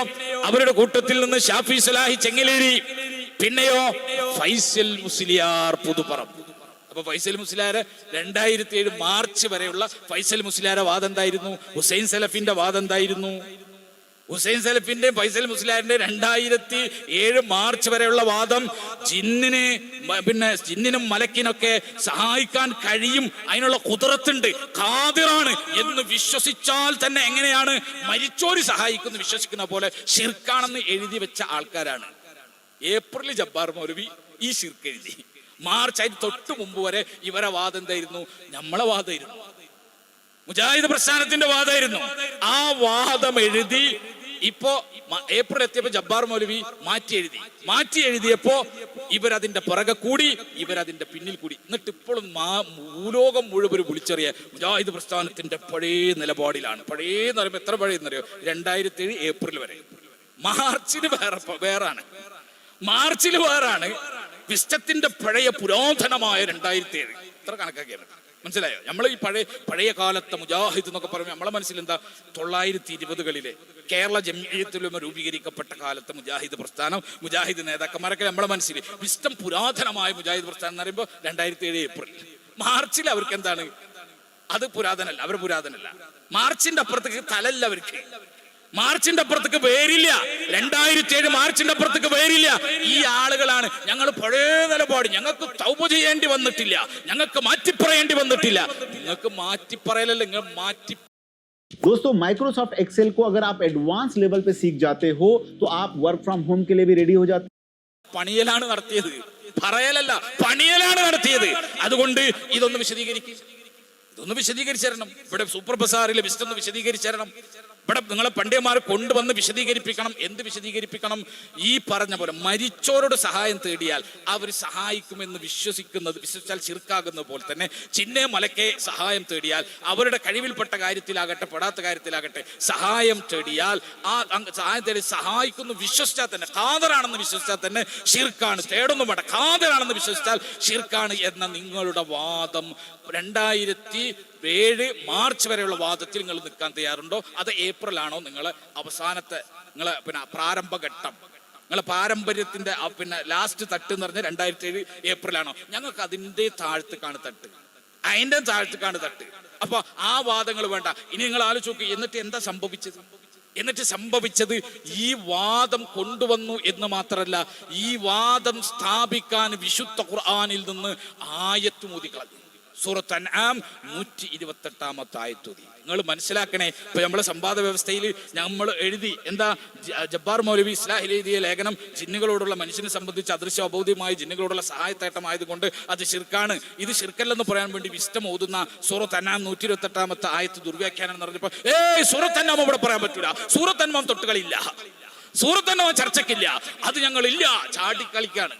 അവരുടെ കൂട്ടത്തിൽ നിന്ന് ഷാഫി സുലാഹി ചെങ്ങലേരി, പിന്നെയോ ഫൈസൽ മുസ്ലിയാർ പുതുപ്പറമ്പ്. അപ്പൊ ഫൈസൽ മുസ്ലിയാരെ 2007 മാർച്ച് വരെയുള്ള ഫൈസൽ മുസ്ലിയാരെ വാദം എന്തായിരുന്നു? ഹുസൈൻ സലഫിന്റെ വാദം എന്തായിരുന്നു? ഹുസൈൻ സലഫിന്റെ ഫൈസൽ മുസ്ലിയാരിന്റെ 2007 മാർച്ച് വരെയുള്ള വാദം ജിന്നിനും മലക്കിനൊക്കെ സഹായിക്കാൻ കഴിയും, അതിനുള്ള കുതിരത്തുണ്ട്, ഖാദിറാണ് എന്ന് വിശ്വസിച്ചാൽ തന്നെ എങ്ങനെയാണ് മരിച്ചോര് സഹായിക്കുന്നു വിശ്വസിക്കുന്ന പോലെ ശിർക്കാണെന്ന് എഴുതി വെച്ച ആൾക്കാരാണ്. ഏപ്രിൽ ജബ്ബാർ മൗലവി ഈ ശിർക്ക് എഴുതി. മാർച്ച് അതിന് തൊട്ട് മുമ്പ് വരെ ഇവരെ വാദം എന്തായിരുന്നു? നമ്മളെ വാദമായിരുന്നു, മുജാഹിദ് പ്രസ്ഥാനത്തിന്റെ വാദമായിരുന്നു. ആ വാദം എഴുതി ഇപ്പോ ഏപ്രിൽ എത്തിയപ്പോ ജബ്ബാർ മൗലവി മാറ്റി എഴുതിയപ്പോ ഇവരതിന്റെ പുറകെ കൂടി, ഇവരതിന്റെ പിന്നിൽ കൂടി. എന്നിട്ട് ഇപ്പോഴും ഭൂലോകം മുഴുവൻ വിളിച്ചറിയ മുജാഹിദ് പ്രസ്ഥാനത്തിന്റെ പഴയ നിലപാടിലാണ്. പഴയ എന്ന് പറയുമ്പോൾ എത്ര പഴയെന്നറിയോ? 2007 ഏപ്രിൽ വരെ. മാർച്ചിന് വേറാണ്, മാർച്ചിൽ വേറാണ്. വിസ്റ്റത്തിന്റെ പഴയ പുരാതനമായ 2007 ഇത്ര കണക്കാക്കിയാണ്. മനസ്സിലായോ? നമ്മൾ ഈ പഴയ കാലത്തെ മുജാഹിദ് എന്നൊക്കെ പറയുമ്പോൾ നമ്മളെ മനസ്സിൽ എന്താ? 920കളിലെ കേരള ജംഇയ്യത്തുൽ ഉലമ രൂപീകരിക്കപ്പെട്ട കാലത്തെ മുജാഹിദ് പ്രസ്ഥാനം, മുജാഹിദ് നേതാക്കന്മാരൊക്കെ നമ്മളെ മനസ്സിൽ. വിസ്റ്റം പുരാതനമായ മുജാഹിദ് പ്രസ്ഥാനം എന്ന് പറയുമ്പോൾ 2007 ഏപ്രിൽ. മാർച്ചിൽ അവർക്ക് എന്താണ്? അത് പുരാതനല്ല, അവർ പുരാതനല്ല. മാർച്ചിന്റെ അപ്പുറത്തേക്ക് തലല്ല അവർക്ക്, മാർച്ചിന്റെ അപ്പുറത്തേക്ക് പേരില്ല. 2007 മാർച്ചിന്റെ അപ്പുറത്തേക്ക് പേരില്ല. ഈ ആളുകളാണ് ഞങ്ങൾ പഴയ നിലപാട്, ഞങ്ങൾക്ക് തൗബ ചെയ്യേണ്ടി വന്നിട്ടില്ല, ഞങ്ങൾക്ക് മാറ്റിപ്പറയേണ്ടി വന്നിട്ടില്ല. നിങ്ങൾക്ക് മാറ്റിപ്പറയലല്ല, നിങ്ങൾ മാറ്റി. दोस्तों माइक्रोसॉफ्ट एक्सेल को अगर आप एडवांस लेवल पे सीख जाते हो तो आप वर्क फ्रॉम होम के लिए भी रेडी हो जाते। പണിയലാണ് നടത്തിയത്, പറയലല്ല, പണിയലാണ് നടത്തിയത്. അതുകൊണ്ട് ഇതൊന്ന് വിശദീകരിച്ചരണം. ഇവിടെ സൂപ്പർ ബസാറിലെ വിസ്റ്റൊന്ന് വിശദീകരിച്ചരണം. ഇവിടെ നിങ്ങളെ പണ്ഡിതന്മാരെ കൊണ്ടുവന്ന് വിശദീകരിപ്പിക്കണം. എന്ത് വിശദീകരിപ്പിക്കണം? ഈ പറഞ്ഞ പോലെ മരിച്ചോരോട് സഹായം തേടിയാൽ അവർ സഹായിക്കുമെന്ന് വിശ്വസിച്ചാൽ ശിർക്കാകുന്ന പോലെ തന്നെ ചിന്നെ മലക്കെ സഹായം തേടിയാൽ അവരുടെ കഴിവിൽപ്പെട്ട കാര്യത്തിലാകട്ടെ പെടാത്ത കാര്യത്തിലാകട്ടെ സഹായം തേടിയാൽ ആ സഹായം തേടി സഹായിക്കുന്നു വിശ്വസിച്ചാൽ തന്നെ, ഖാദിറാണെന്ന് വിശ്വസിച്ചാൽ തന്നെ ശിർക്കാണ്. തേടൊന്നും വേണ്ട, ഖാദിറാണെന്ന് വിശ്വസിച്ചാൽ ശിർക്കാണ് എന്ന നിങ്ങളുടെ വാദം 2007 മാർച്ച് വരെയുള്ള വാദത്തിൽ നിങ്ങൾ നിൽക്കാൻ തയ്യാറുണ്ടോ? അത് ഏപ്രിലാണോ നിങ്ങളെ അവസാനത്തെ പ്രാരംഭഘട്ടം? നിങ്ങളെ പാരമ്പര്യത്തിന്റെ ലാസ്റ്റ് തട്ട് എന്ന് പറഞ്ഞാൽ 2007 ഏപ്രിലാണോ? ഞങ്ങൾക്ക് അതിന്റെ താഴ്ത്തുക്കാണ് തട്ട്, അതിന്റെ താഴ്ത്തുക്കാണ് തട്ട്. അപ്പൊ ആ വാദങ്ങൾ വേണ്ട. ഇനി നിങ്ങൾ ആലോചിച്ച് നോക്കി, എന്നിട്ട് എന്താ സംഭവിച്ചത്? ഈ വാദം കൊണ്ടുവന്നു എന്ന് മാത്രമല്ല, ഈ വാദം സ്ഥാപിക്കാൻ വിശുദ്ധ ഖുർആനിൽ നിന്ന് ആയത്ത് മോദിക്കളഞ്ഞു. സൂറത്ത് അൻആം 128 ആയത്ത്. നിങ്ങൾ മനസ്സിലാക്കണേ. ഇപ്പൊ നമ്മളെ സംവാദ വ്യവസ്ഥയിൽ നമ്മൾ എഴുതി എന്താ? ജബ്ബാർ മൗലവി ഇസ്ലാഹിൽ എഴുതിയ ലേഖനം ജിന്നുകളോടുള്ള മനുഷ്യനെ സംബന്ധിച്ച് അദൃശ്യ അബൗദ്യമായ ജിന്നുകളോടുള്ള സഹായത്തേട്ടമായതുകൊണ്ട് അത് ശിർക്കാണ്. ഇത് ശിർക്കല്ലെന്ന് പറയാൻ വേണ്ടി വിസ്റ്റം ഓതുന്ന സൂറത്ത് അൻആം 128 ആയത്ത് ദുർവ്യാഖ്യാനം എന്ന് പറഞ്ഞപ്പോ സൂറത്ത് അൻആം ഇവിടെ പറയാൻ പറ്റൂല, സൂറത്ത് അൻആം തൊട്ടുകളില്ല, സൂറത്ത് അൻആം ചർച്ചക്കില്ല, അത് ഞങ്ങളില്ല, ചാടിക്കളിക്കാണ്.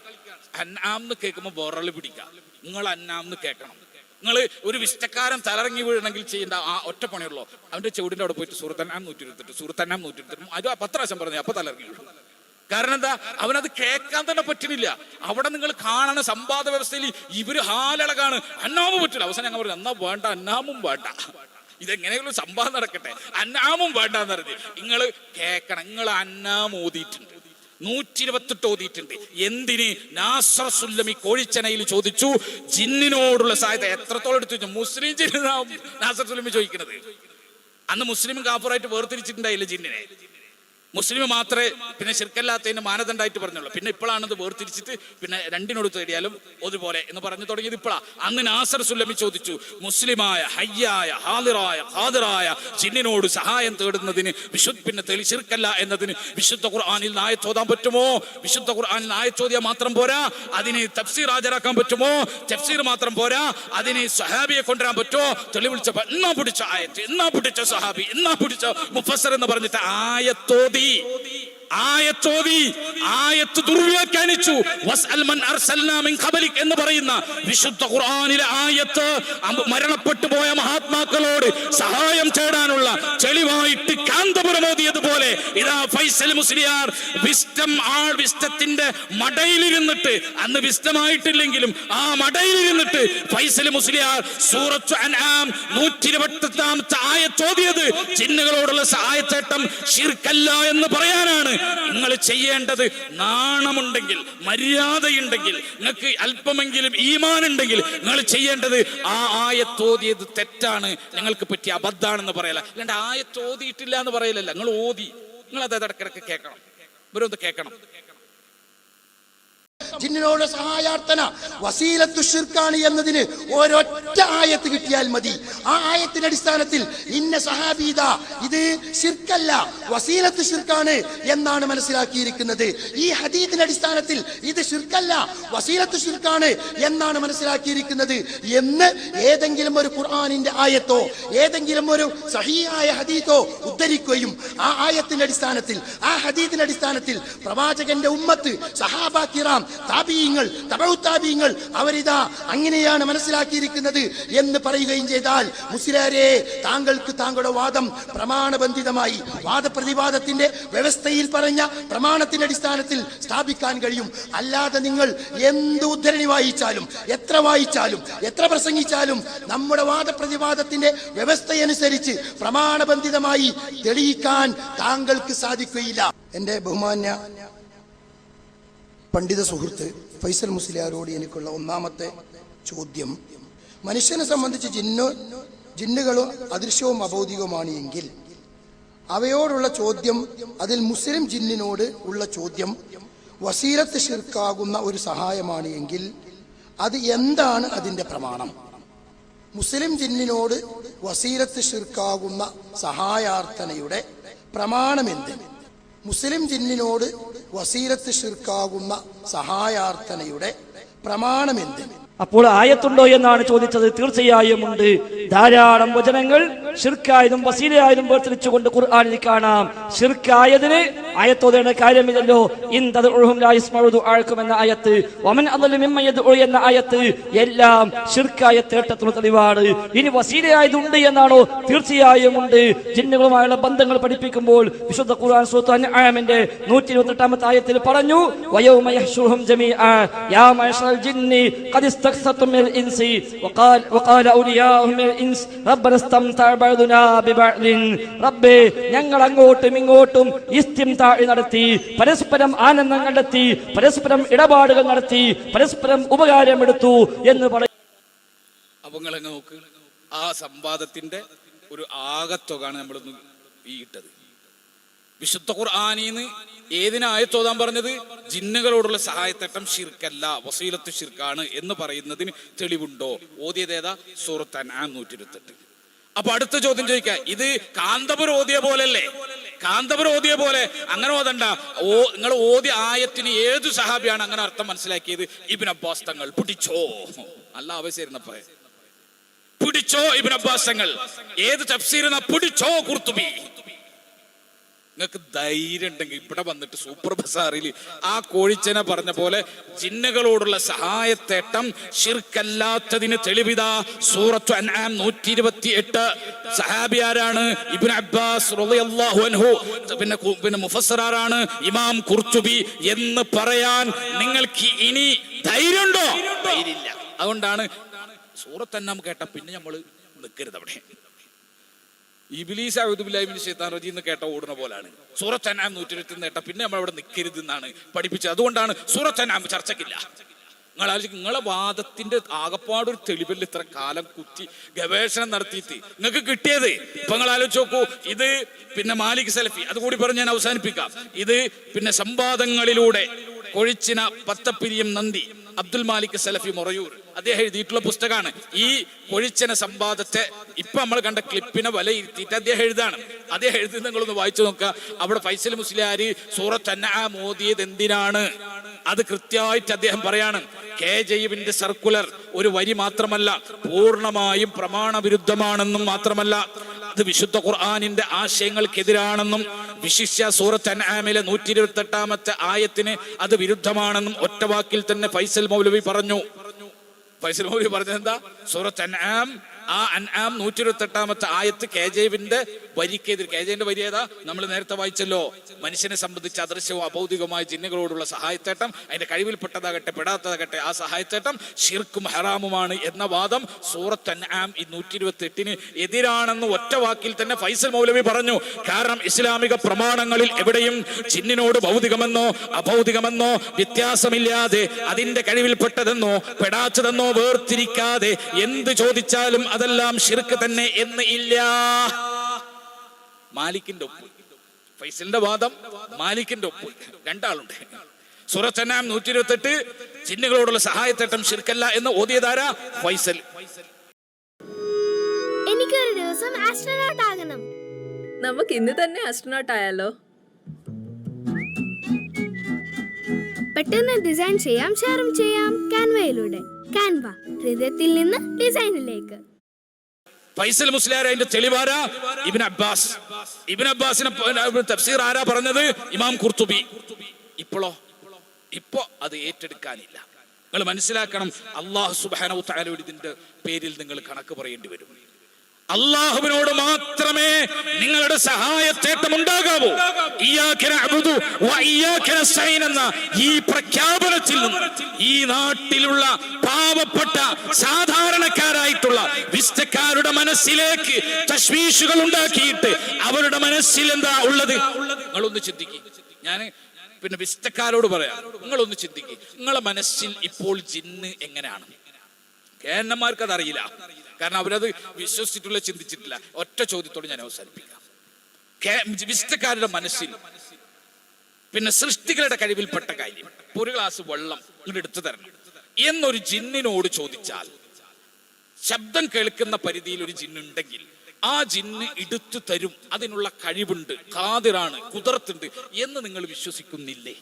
അൻആം എന്ന് കേൾക്കുമ്പോൾ ബോറൽ പിടിക്കാം. നിങ്ങൾ അൻആം എന്ന് കേൾക്കണം. നിങ്ങൾ ഒരു വിഷ്ടക്കാരൻ തലറങ്ങി വീഴണമെങ്കിൽ ചെയ്യേണ്ട ആ ഒറ്റ പണിയുള്ളൂ. അവന്റെ ചുവടിന്റെ അവിടെ പോയിട്ട് സൂറത്ത് അൻആം 128 അത് 10 പ്രാവശ്യം പറഞ്ഞു, അപ്പൊ തലറങ്ങി വീഴും. കാരണം എന്താ? അവനത് കേൾക്കാൻ തന്നെ പറ്റുന്നില്ല. അവിടെ നിങ്ങൾ കാണുന്ന സംവാദ വ്യവസ്ഥയിൽ ഇവര് ഹാലളകാണ്. അന്നാമും പറ്റില്ല. അവസാനം ഞങ്ങൾ പറഞ്ഞു എന്നാ വേണ്ട, അന്നാമും വേണ്ട, ഇതെങ്ങനെയുള്ള സംവാദം നടക്കട്ടെ, അന്നാമും വേണ്ട എന്ന് പറഞ്ഞ് നിങ്ങൾ കേൾക്കണം. നിങ്ങൾ അന്നാം ഓതിയിട്ടുണ്ട്, 128 ഓതിയിട്ടുണ്ട്. എന്തിന്? നാസർ സുല്ലമി കോഴിച്ചനയിൽ ചോദിച്ചു ജിന്നിനോടുള്ള സഹായത എത്രത്തോളം എടുത്തു. മുസ്ലിം ജിന്നാവും നാസർ സുല്ലമി ചോദിക്കുന്നത്. അന്ന് മുസ്ലിം കാഫറായിട്ട് വേർതിരിച്ചിട്ടുണ്ടായില്ല ജിന്നിനെ. മുസ്ലിം മാത്രമേ പിന്നെ ശിർക്കല്ലാത്തതിന് മാനദണ്ഡമായിട്ട് പറഞ്ഞുള്ളൂ. പിന്നെ ഇപ്പോഴാണത് വേർതിരിച്ചിട്ട് പിന്നെ രണ്ടിനോട് തേടിയാലും ഒരുപോലെ എന്ന് പറഞ്ഞു തുടങ്ങിയത് ഇപ്പോഴാ. അന്ന് നാസർ സുല്ലമി ചോദിച്ചു, മുസ്ലിമായ ഹയ്യായ ഹാദിറായ ഖാദിറായ ജിന്നിനോട് സഹായം തേടുന്നതിന് പിന്നെ ശിർക്കല്ല എന്നതിന് വിശുദ്ധ ഖുർആനിൽ ആയത്ത് ഓതാൻ പറ്റുമോ? വിശുദ്ധ ഖുർആനിൽ ആയത്ത് ഓതിയാൽ മാത്രം പോരാ, അതിന് തഫ്സീർ ഹാജരാക്കാൻ പറ്റുമോ? തഫ്സീർ മാത്രം പോരാ, അതിന് സഹാബിയെ കൊണ്ടുവരാൻ പറ്റുമോ? തെളിവിളിച്ചപ്പോ എന്നാ പിടിച്ച ആയത്ത്, എന്നാ പിടിച്ച സഹാബി, എന്നാ പിടിച്ച മുഫസ്സർ എന്ന് പറഞ്ഞിട്ട് ആയത്തോതി ആയത്ത് ദുർവ്യാഖ്യാനിച്ചു. വസ്അൽ മൻ അർസൽനാ മിൻ ഖബലിക് എന്ന് പറയുന്ന വിശുദ്ധ ഖുർആനിലെ ആയത്ത് മരണപ്പെട്ടു പോയ മഹാത്മാക്കളോട് സഹായം തേടാനുള്ള തെളിവായിട്ട് കാന്തപുരം ഓതിയതുപോലെ ഇതാ ഫൈസൽ മുസ്ലിയാർ വിസ്റ്റത്തിന്റെ മടയിലിരുന്നിട്ട്, അന്ന് വിസ്റ്റമായിട്ടില്ലെങ്കിലും ആ മടയിലിരുന്നിട്ട് ഫൈസൽ മുസ്ലിയാർ സൂറത്ത് അൻആം 128 ആയത്ത് ഓതിയത് ജിന്നുകളോടുള്ള സഹായത്തേട്ടം ശിർക്കല്ല എന്ന് പറയാനാണ്. നിങ്ങൾ ചെയ്യേണ്ടത്, നാണമുണ്ടെങ്കിൽ മര്യാദയുണ്ടെങ്കിൽ നിങ്ങൾക്ക് അല്പമെങ്കിലും ഈമാൻ ഉണ്ടെങ്കിൽ നിങ്ങൾ ചെയ്യേണ്ടത് ആ ആയത്തോതിയത് തെറ്റാണ്, നിങ്ങൾക്ക് പറ്റിയ അബദ്ധാണെന്ന് പറയല. അല്ലാണ്ട് ആയത്തോതിയിട്ടില്ല എന്ന് പറയലല്ല. നിങ്ങൾ ഓതി, നിങ്ങൾ അത് ഇടക്കിടക്ക് കേൾക്കണം, ഇവരൊന്ന് കേൾക്കണം. ജിന്നിനോട് സഹായാർത്ഥന വസീലത്തു ശിർക്കാണ് എന്നതിന് ഒരൊറ്റ ആയത്ത് കിട്ടിയാൽ മതി. ആ ആയത്തിന്റെ അടിസ്ഥാനത്തിൽ ഇന്ന സഹാബീദ ഇത് ശിർക്കല്ല വസീലത്ത് ശിർക്കാണ് എന്നാണ് മനസ്സിലാക്കിയിരിക്കുന്നത്. ഈ ഹദീസിന്റെ അടിസ്ഥാനത്തിൽ ഇത് ശിർക്കല്ല വസീലത്ത് ശിർക്കാണ് എന്നാണ് മനസ്സിലാക്കിയിരിക്കുന്നത് എന്ന് ഏതെങ്കിലും ഒരു ഖുർആനിന്റെ ആയത്തോ ഏതെങ്കിലും ഒരു സഹീഹായ ഹദീസോ ഉദ്ധരിക്കുകയും ആ ആയത്തിന്റെ അടിസ്ഥാനത്തിൽ ആ ഹദീസിന്റെ അടിസ്ഥാനത്തിൽ പ്രവാചകന്റെ ഉമ്മത്ത് സഹാബ കിറാം താബീങ്ങൾ തബഉ താബീങ്ങൾ അവരിതാ അങ്ങനെയാണ് മനസ്സിലാക്കിയിരിക്കുന്നത് എന്ന് പറയുകയും ചെയ്താൽ മുസ്ലിയാരെ താങ്കൾക്ക് താങ്കളുടെ വാദം പ്രമാണബന്ധിതമായി വാദപ്രതിവാദത്തിന്റെ വ്യവസ്ഥയിൽ പറഞ്ഞ പ്രമാണത്തിന്റെ അടിസ്ഥാനത്തിൽ സ്ഥാപിക്കാൻ കഴിയും. അല്ലാതെ നിങ്ങൾ എന്ത് ഉദ്ധരണി വായിച്ചാലും എത്ര പ്രസംഗിച്ചാലും നമ്മുടെ വാദപ്രതിവാദത്തിന്റെ വ്യവസ്ഥയനുസരിച്ച് പ്രമാണബന്ധിതമായി തെളിയിക്കാൻ താങ്കൾക്ക് സാധിക്കുകയില്ല. എന്റെ ബഹുമാന്യ പണ്ഡിത സുഹൃത്ത് ഫൈസൽ മുസ്ലിയാരോട് എനിക്കുള്ള ഒന്നാമത്തെ ചോദ്യം, മനുഷ്യനെ സംബന്ധിച്ച് ജിന്നുകളും അദൃശ്യവും അബൗദികവുമാണ് എങ്കിൽ അവയോടുള്ള ചോദ്യം, അതിൽ മുസ്ലിം ജിന്നിനോട് ഉള്ള ചോദ്യം വസീലത്ത് ശിർക്കാകുന്ന ഒരു സഹായമാണ് എങ്കിൽ അത് എന്താണ് അതിൻ്റെ പ്രമാണം? മുസ്ലിം ജിന്നിനോട് വസീലത്ത് ശിർക്കാകുന്ന സഹായാർത്ഥനയുടെ പ്രമാണമെന്ത്? മുസ്ലിം ജിന്നിനോട് വസീലത്ത് ശിർക്കാകുന്ന സഹായാർത്ഥനയുടെ പ്രമാണമെന്ത്? അപ്പോൾ ആയത്തുണ്ടോ എന്നാണ് ചോദിച്ചത്. തീർച്ചയായും ഉണ്ട്. ധാരാളം വചനങ്ങൾ ശിർക്കായതും വസീലയായതും വേർതിരിച്ചുകൊണ്ട് ഖുർആനിൽ കാണാം. ശിർക്കായതിന് ആയത്തോതേണ്ട കാര്യമില്ലല്ലോ. എന്ന ആയത്ത്, വമൻ അദല്ലു മിമ്മൻ യദ്ഉ എന്ന ആയത്ത് എല്ലാം ശിർക്കായ തേട്ടത്തിന് തെളിവാണ്. ഇനി വസീലയായതുണ്ട് എന്നാണോ? തീർച്ചയായും ഉണ്ട്. ജിന്നുകളുമായുള്ള ബന്ധങ്ങൾ പഠിപ്പിക്കുമ്പോൾ വിശുദ്ധ ഖുർആൻ സൂറത്ത് അൻആമിന്റെ 128 ആയത്തിൽ പറഞ്ഞു, വയൗമ യഹ്ശുറുഹും ജമീഅ യാ മഅശറൽ ജിന്നി ഖദ് ഇസ്തക്സതും മിനൽ ഇൻസി വഖാല ഔലിയാഉഹും മിനൽ ഇൻസ് റബ്ബനാ ഇസ്തംതഅ ബഅദുനാ ബിബഅദിൻ. റബ്ബേ, ഞങ്ങൾ അങ്ങോട്ടും ഇങ്ങോട്ടും ഇസ്തിംതാഇ നടത്തി, പരസ്പരം ആനന്ദം കണ്ടെത്തി, പരസ്പരം ഇടപാടുകൾ നടത്തി, പരസ്പരം ഉപകാരമെടുത്തു എന്ന് പറയും. അപ്പൊ നിങ്ങൾ നോക്ക്, ആ സംവാദത്തിന്റെ ഒരു ആകത്തുകയാണ് നമ്മളൊന്ന് ഇട്ടത്. വിശുദ്ധ ഖുർആനീന്ന് ഏതിനായത്തോതാൻ പറഞ്ഞത്? ജിന്നുകളോടുള്ള സഹായത്തട്ടം ശിർക്കല്ല വസീലത്ത് ശിർക്കാണ് എന്ന് പറയുന്നതിന് തെളിവുണ്ടോ? ഓതിയതേതാ? സൂറത്ത് അൻആം 128. അപ്പൊ അടുത്ത ചോദ്യം ചോദിക്കാം, ഇത് കാന്തപുരം ഓതിയ പോലല്ലേ? കാന്തപുരം ഓതിയ പോലെ അങ്ങനെ ഓതണ്ട. നിങ്ങൾ ഓതിയ ആയത്തിന് ഏതു സഹാബിയാണ് അങ്ങനെ അർത്ഥം മനസ്സിലാക്കിയത്? ഇബ്നു അബ്ബാസ് തങ്ങൾ. പിടിച്ചോ, നല്ല ആവശ്യമായിരുന്നപ്പോ പിടിച്ചോ ഇബ്നു അബ്ബാസ് തങ്ങൾ. ഏത് തഫ്സീറിനാ? പിടിച്ചോ ഖുർത്തുബി. നിങ്ങൾക്ക് ധൈര്യം ഉണ്ടെങ്കിൽ ഇവിടെ വന്നിട്ട് സൂപ്പർ ബസാറിൽ ആ കോഴിച്ചനെ പറഞ്ഞ പോലെ ജിന്നുകളോടുള്ള സഹായത്തേട്ടം ശിർക്കല്ലാത്തതിന് തെളിവിതാ സൂറത്തു അൻആം 128. സഹാബി ആരാണ്? ഇബ്നു അബ്ബാസ് റളിയല്ലാഹു അൻഹു. പിന്നെ മുഫസ്സിറാണ് ഇമാം ഖുർത്തുബി എന്ന് പറയാൻ നിങ്ങൾക്ക് ഇനി ധൈര്യമുണ്ടോ? ധൈര്യമില്ല. അതുകൊണ്ടാണ് സൂറത്ത് അൻആം കേട്ട പിന്നെ നമ്മൾ നിൽക്കരുത് അവിടെ. ഇബ്ലീസ് അഊദു ബില്ലാഹി മിനശ് ശൈത്താനിർ റജീം എന്ന് കേട്ട ഓടുന്ന പോലാണ്. സൂറത്ത് അൻആം 128 കേട്ട പിന്നെ നമ്മൾ അവിടെ നിൽക്കരുത് എന്നാണ് പഠിപ്പിച്ചത്. അതുകൊണ്ടാണ് സൂറത്ത് അൻആം ചർച്ചക്കില്ല. നിങ്ങളെ വാദത്തിന്റെ ആകപ്പാടൊരു തെളിവല്ല ഇത്ര കാലം കുത്തി ഗവേഷണം നടത്തിയിട്ട് നിങ്ങൾക്ക് കിട്ടിയത്. ഇപ്പൊ നിങ്ങൾ ആലോചിച്ച് നോക്കൂ, ഇത് പിന്നെ മാലിക് സലഫി, അതുകൂടി പറഞ്ഞ് ഞാൻ അവസാനിപ്പിക്കാം. ഇത് പിന്നെ സംവാദങ്ങളിലൂടെ കൊഴിച്ചിന പത്തപ്പിരിയം നന്ദി അബ്ദുൽ മാലിക് സലഫി മൊറയൂർ അദ്ദേഹം എഴുതിയിട്ടുള്ള പുസ്തകമാണ്. ഈ കൊഴിച്ചന സംവാദത്തെ ഇപ്പൊ നമ്മൾ കണ്ട ക്ലിപ്പിനെ വിലയിരുത്തിയിട്ട് അദ്ദേഹം എഴുതാണ്. അദ്ദേഹം എഴുതി നിങ്ങളൊന്ന് വായിച്ചു നോക്കുക. അവിടെ ഫൈസൽ മുസ്ലിയാര് സൂറത്ത് അൻആം ഓതിയത് എന്തിനാണ് അത് കൃത്യമായിട്ട് അദ്ദേഹം പറയാണ്. KJവിന്റെ സർക്കുലർ ഒരു വരി മാത്രമല്ല, പൂർണ്ണമായും പ്രമാണവിരുദ്ധമാണെന്നും മാത്രമല്ല, അത് വിശുദ്ധ ഖുർആനിന്റെ ആശയങ്ങൾക്കെതിരാണെന്നും വിശിഷ്യ സൂറത്ത് അൻആമിലെ 128-ാമത്തെ ആയത്തിന് അത് വിരുദ്ധമാണെന്നും ഒറ്റ വാക്കിൽ തന്നെ ഫൈസൽ മൗലവി പറഞ്ഞു. ഫൈസൽ മൗലവി പറഞ്ഞത് എന്താ? സൂറത്ത് അൻആം, ആ അൻആം 128-ാമത്തെ ആയത്ത് KJവിന്റെ വരിക്കെതിരെ. KJന്റെ വരി ഏതാ? നമ്മൾ നേരത്തെ വായിച്ചല്ലോ. മനുഷ്യനെ സംബന്ധിച്ച് അദൃശ്യവും അഭൗതികമായ ജിന്നുകളോടുള്ള സഹായത്തേട്ടം, അതിന്റെ കഴിവിൽപ്പെട്ടതാകട്ടെ പെടാത്തതാകട്ടെ, ആ സഹായത്തേട്ടം ശിർക്കും ഹറാമുമാണ് എന്ന വാദം സൂറത്ത് അൻആം 128-ന് എതിരാണെന്ന് ഒറ്റ വാക്കിൽ തന്നെ ഫൈസൽ മൗലവി പറഞ്ഞു. കാരണം ഇസ്ലാമിക പ്രമാണങ്ങളിൽ എവിടെയും ജിന്നിനോട് ഭൗതികമെന്നോ അഭൗതികമെന്നോ വ്യത്യാസമില്ലാതെ, അതിന്റെ കഴിവിൽപ്പെട്ടതെന്നോ പെടാത്തതെന്നോ വേർതിരിക്കാതെ എന്ത് ചോദിച്ചാലും അതെല്ലാം ശിർക്ക് തന്നെ എന്ന് ഇല്ല. മാലിക്കിന്റെ ഒപ്പ്, ഫൈസലിന്റെ വാദം, മാലിക്കിന്റെ ഒപ്പ്, രണ്ടാളുണ്ട്. സൂറത്ത് അൻആം 128 ജിന്നുകളോടുള്ള സഹായത്തേട്ടം ശിർക്കല്ല എന്ന് ഓതിയതാരാ? ഫൈസൽ. എനിക്കൊരു ദിവസം ആസ്ട്രോനോട്ട് ആകണം. നമുക്ക് ഇന്ന് തന്നെ ആസ്ട്രോനോട്ട് ആയാലോ? പെട്ടെന്ന് ഡിസൈൻ ചെയ്യാം, ഷെയറും ചെയ്യാം കാൻവയിലൂടെ. കാൻവ, ഹൃദയത്തിൽ നിന്ന് ഡിസൈനിലേക്ക്. ഫൈസൽ മുസ്ലിയാർ അതിന്റെ തെളിവാരാ? Ibn Abbas. ഇബ്നു അബ്ബാസിനെ തഫ്സീർ ആരാ പറഞ്ഞത്? ഇമാം ഖുർത്തുബി. ഇപ്പോ അത് ഏറ്റെടുക്കാനില്ല. നിങ്ങൾ മനസ്സിലാക്കണം, അല്ലാഹു സുബ്ഹാനഹു വ തആലയുടെ ഇതിന്റെ പേരിൽ നിങ്ങൾ കണക്ക് പറയേണ്ടി വരും. അല്ലാഹുവിനോട് മാത്രമേ നിങ്ങളുടെ സഹായത്തേട്ടം ഉണ്ടാകാവൂ. ഇയ്യാക നഅ്ബുദു വ ഇയ്യാക നസ്തഈൻ എന്ന ഈ പ്രഖ്യാപനത്തിൽ നിന്ന് ഈ നാട്ടിലുള്ള പാവപ്പെട്ട സാധാരണക്കാരായിട്ടുള്ള വിസ്തക്കാരുടെ മനസ്സിലേക്ക് തശ്വീഷുകൾ ഉണ്ടാക്കിയിട്ട് അവരുടെ മനസ്സിൽ എന്താ ഉള്ളത്? നിങ്ങളൊന്ന് ചിന്തിക്കുക. ഞാൻ പിന്നെ വിസ്തക്കാരോട് പറയാം, നിങ്ങളൊന്ന് ചിന്തിക്കുക. നിങ്ങളെ മനസ്സിൽ ഇപ്പോൾ ജിന്ന് എങ്ങനെയാണ്? കേരളന്മാർക്ക് അതറിയില്ല, കാരണം അവരത് വിശ്വസിച്ചിട്ടുള്ള, ചിന്തിച്ചിട്ടില്ല. ഒറ്റ ചോദ്യത്തോട് ഞാൻ അവസാനിപ്പിക്കാം. വിശുദ്ധക്കാരുടെ മനസ്സിൽ പിന്നെ സൃഷ്ടികളുടെ കഴിവിൽപ്പെട്ട കാര്യം, ഒരു ഗ്ലാസ് വെള്ളം ഇങ്ങോട്ട് എടുത്തു തരണം എന്നൊരു ജിന്നിനോട് ചോദിച്ചാൽ, ശബ്ദം കേൾക്കുന്ന പരിധിയിൽ ഒരു ജിന്നുണ്ടെങ്കിൽ ആ ജിന്ന് എടുത്തു തരും. അതിനുള്ള കഴിവുണ്ട്, ഖാദിറാണ്, ഖുദ്റത്തുണ്ട് എന്ന് നിങ്ങൾ വിശ്വസിക്കുന്നില്ലേ?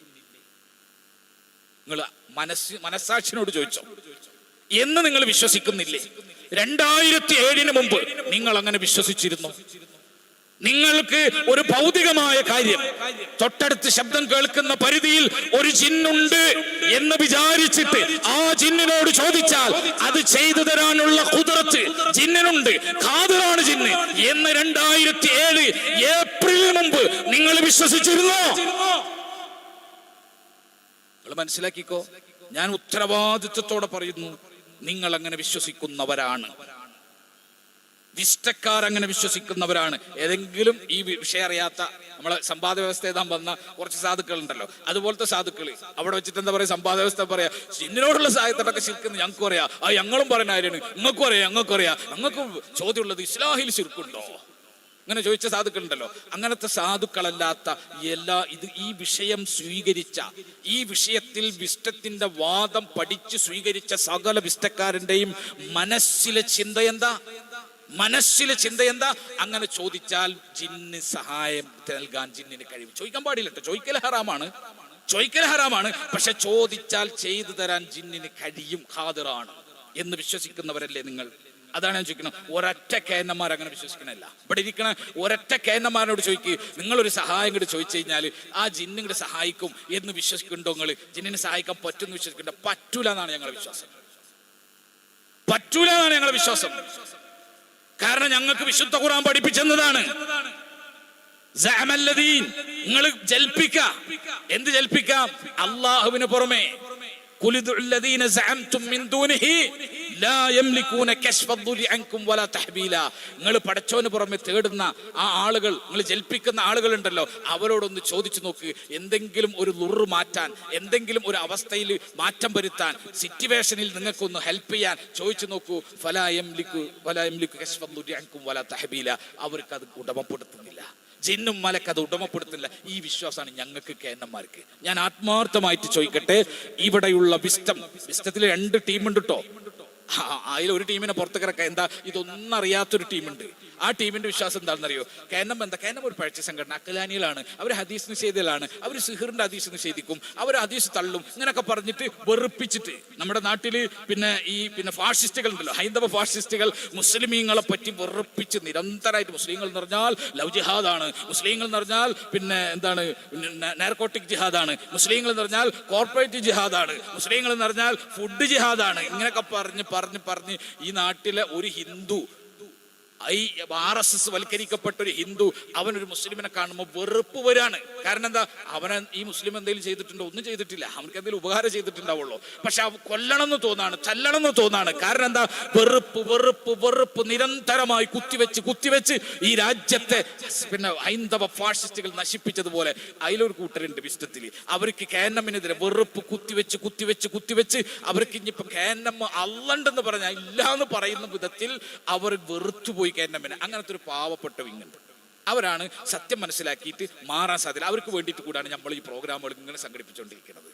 നിങ്ങൾ മനസ്സാക്ഷിനോട് ചോദിച്ചോ എന്ന് നിങ്ങൾ വിശ്വസിക്കുന്നില്ലേ? 2007 മുമ്പ് നിങ്ങൾ അങ്ങനെ വിശ്വസിച്ചിരുന്നു? നിങ്ങൾക്ക് ഒരു ഭൗതികമായ കാര്യം, തൊട്ടടുത്ത് ശബ്ദം കേൾക്കുന്ന പരിധിയിൽ ഒരു ജിന്നുണ്ട് എന്ന് വിചാരിച്ചിട്ട് ആ ജിന്നിനോട് ചോദിച്ചാൽ അത് ചെയ്തു തരാനുള്ള ഖുദ്റത്ത് ജിന്നിനുണ്ട്, ഖാദിറാണ് ജിന്ന് എന്ന് 2007 ഏപ്രിൽ മുമ്പ് നിങ്ങൾ വിശ്വസിച്ചിരുന്നോ? നിങ്ങൾ മനസ്സിലാക്കിക്കോ. ഞാൻ ഉത്തരവാദിത്വത്തോടെ പറയുന്നു, നിങ്ങൾ അങ്ങനെ വിശ്വസിക്കുന്നവരാണ്. വിസ്റ്റക്കാർ അങ്ങനെ വിശ്വസിക്കുന്നവരാണ്. ഏതെങ്കിലും ഈ വിഷയം അറിയാത്ത നമ്മളെ സമ്പാദ വ്യവസ്ഥ എഴുതാൻ വന്ന കുറച്ച് സാധുക്കൾ ഉണ്ടല്ലോ, അതുപോലത്തെ സാധുക്കൾ അവിടെ വെച്ചിട്ട് എന്താ പറയാ, സമ്പാദ വ്യവസ്ഥ പറയാ, ജിന്നിനോടുള്ള സഹായത്തോടൊക്കെ ശിർക്കെന്ന് ഞങ്ങൾക്കും അറിയാം, ആ ഞങ്ങളും പറയുന്ന കാര്യമാണ്, നിങ്ങൾക്കും അറിയാം, ഞങ്ങൾക്കും ചോദ്യമുള്ളത് ഇസ്ലാഹിൽ ശിർക്കുണ്ടോ? അങ്ങനെ ചോദിച്ച സാധുക്കളുണ്ടല്ലോ. അങ്ങനത്തെ സാധുക്കളല്ലാത്ത ഈ വിഷയം സ്വീകരിച്ച, ഈ വിഷയത്തിൽ വിഷ്ടത്തിന്റെ വാദം പഠിച്ച് സ്വീകരിച്ച സകല വിഷ്ടക്കാരന്റെയും മനസ്സിലെ ചിന്ത എന്താ? അങ്ങനെ ചോദിച്ചാൽ ജിന്ന് സഹായം നൽകാൻ ജിന്നിന് കഴിവ്. ചോദിക്കാൻ പാടില്ല കേട്ടോ, ചോദിക്കൽ ഹറാമാണ്. പക്ഷെ ചോദിച്ചാൽ ചെയ്തു തരാൻ ജിന്നിന് കഴിയും, ഖാദിറാണ് എന്ന് വിശ്വസിക്കുന്നവരല്ലേ നിങ്ങൾ? അതാണ് ഞാൻ ചോദിക്കുന്നത്. ഒരൊറ്റ കേന്നന്മാർ അങ്ങനെ വിശ്വസിക്കണല്ല. ഇവിടെ ഇരിക്കണ ഒരൊറ്റ കേന്നന്മാരോട് ചോദിക്കുക, നിങ്ങളൊരു സഹായം കൂടി ചോദിച്ചു കഴിഞ്ഞാൽ ആ ജിന്നിങ്ങോട്ട് സഹായിക്കും എന്ന് വിശ്വസിക്കുന്നുണ്ടോ? നിങ്ങൾ ജിന്നിനെ സഹായിക്കാൻ പറ്റുമെന്ന് വിശ്വസിക്കുന്നുണ്ടോ? പറ്റൂല എന്നാണ് ഞങ്ങളുടെ വിശ്വാസം. കാരണം ഞങ്ങൾക്ക് വിശുദ്ധ ഖുർആൻ പഠിപ്പിച്ചെന്നതാണ്. നിങ്ങൾ എന്ത് ജൽപ്പിക്കാം? അള്ളാഹുവിന് പുറമെ ലാ യംലികൂന കശ്ഫദ്ദുരി അൻകും വലാ തഹ്ബീല. നിങ്ങൾ പടച്ചോന് പുറമെ തേടുന്ന ആ ആളുകൾ, നിങ്ങൾ ജൽപ്പിക്കുന്ന ആളുകളുണ്ടല്ലോ, അവരോടൊന്ന് ചോദിച്ചു നോക്ക്. എന്തെങ്കിലും ഒരു ലുറ് മാറ്റാൻ, എന്തെങ്കിലും ഒരു അവസ്ഥയിൽ മാറ്റം വരുത്താൻ, സിറ്റുവേഷനിൽ നിങ്ങൾക്കൊന്ന് ഹെൽപ്പ് ചെയ്യാൻ ചോദിച്ചു നോക്കൂ. ഫലാ യംലികു കശ്ഫദ്ദുരി അൻകും വലാ തഹ്ബീല. അവർക്ക് അത് ഉടമപ്പെടുത്തുന്നില്ല, ജിന്നും മലക്ക് അത് ഉടമപ്പെടുത്തില്ല. ഈ വിശ്വാസമാണ് ഞങ്ങൾക്ക് കേന്നന്മാർക്ക്. ഞാൻ ആത്മാർത്ഥമായിട്ട് ചോദിക്കട്ടെ, ഇവിടെയുള്ള വിസ്റ്റത്തിൽ 2 ടീമുണ്ട് കേട്ടോ. അതിലൊരു ടീമിനെ പുറത്തേക്ക് ഇറക്കാം. എന്താ, ഇതൊന്നും അറിയാത്തൊരു ടീമുണ്ട്. ആ ടീമിന്റെ വിശ്വാസം എന്താണെന്നറിയോ? കേന്നം എന്താ? കേന്നം ഒരു പഴച്ച സംഘടന, അക്കലാനികളാണ്. അവർ ഹദീസ് നിഷേധികളാണ്. അവർ സിഹിറിന്റെ ഹദീസ് നിഷേധിക്കും, അവർ ഹദീസ് തള്ളും, ഇങ്ങനെയൊക്കെ പറഞ്ഞിട്ട് വെറുപ്പിച്ചിട്ട് നമ്മുടെ നാട്ടിൽ പിന്നെ ഫാഷിസ്റ്റുകൾ ഉണ്ടല്ലോ, ഹൈന്ദവ ഫാഷിസ്റ്റുകൾ മുസ്ലിമീങ്ങളെ പറ്റി വെറുപ്പിച്ച് നിരന്തരമായിട്ട്, മുസ്ലിങ്ങൾ എന്ന് പറഞ്ഞാൽ ലവ് ജിഹാദാണ്, മുസ്ലിങ്ങൾ എന്ന് പറഞ്ഞാൽ പിന്നെ എന്താണ് നാർക്കോട്ടിക് ജിഹാദാണ്, മുസ്ലിങ്ങൾ എന്ന് പറഞ്ഞാൽ കോർപ്പറേറ്റ് ജിഹാദാണ്, മുസ്ലിങ്ങൾ എന്ന് പറഞ്ഞാൽ ഫുഡ് ജിഹാദാണ്, ഇങ്ങനെയൊക്കെ പറഞ്ഞ് ഈ നാട്ടിലെ ഒരു ഹിന്ദു, RSS വൽക്കരിക്കപ്പെട്ട ഒരു ഹിന്ദു, അവനൊരു മുസ്ലിമിനെ കാണുമ്പോൾ വെറുപ്പ് വരാണ്. കാരണം എന്താ? അവനെ ഈ മുസ്ലിം എന്തെങ്കിലും ചെയ്തിട്ടുണ്ടോ? ഒന്നും ചെയ്തിട്ടില്ല. അവർക്ക് എന്തെങ്കിലും ഉപകാരം ചെയ്തിട്ടുണ്ടാവുള്ളൂ. പക്ഷെ അവ കൊല്ലണം എന്ന് തോന്നാണ്, ചല്ലണം എന്ന് തോന്നാണ്. കാരണം എന്താ? വെറുപ്പ് നിരന്തരമായി കുത്തിവെച്ച് ഈ രാജ്യത്തെ പിന്നെ ഹൈന്ദവ ഫാഷിസ്റ്റുകൾ നശിപ്പിച്ചതുപോലെ അതിലൊരു കൂട്ടരുണ്ട് വിസ്റ്റത്തിൽ. അവർക്ക് കേന്നമ്മിനെതിരെ വെറുപ്പ് കുത്തിവെച്ച് അവർക്ക് ഇനിയിപ്പോ കേന്നമ്മ അല്ലണ്ടെന്ന് പറഞ്ഞാൽ ഇല്ലാന്ന് പറയുന്ന വിധത്തിൽ അവർ വെറുത്തുപോയി കേന്നമ്മിനെ. അങ്ങനത്തെ ഒരു പാവപ്പെട്ട വിങ്ങുണ്ട്. അവരാണ് സത്യം മനസ്സിലാക്കിയിട്ട് മാറാൻ സാധ്യത. അവർക്ക് വേണ്ടിയിട്ട് കൂടാണ് നമ്മൾ ഈ പ്രോഗ്രാമുകൾ ഇങ്ങനെ സംഘടിപ്പിച്ചുകൊണ്ടിരിക്കുന്നത്.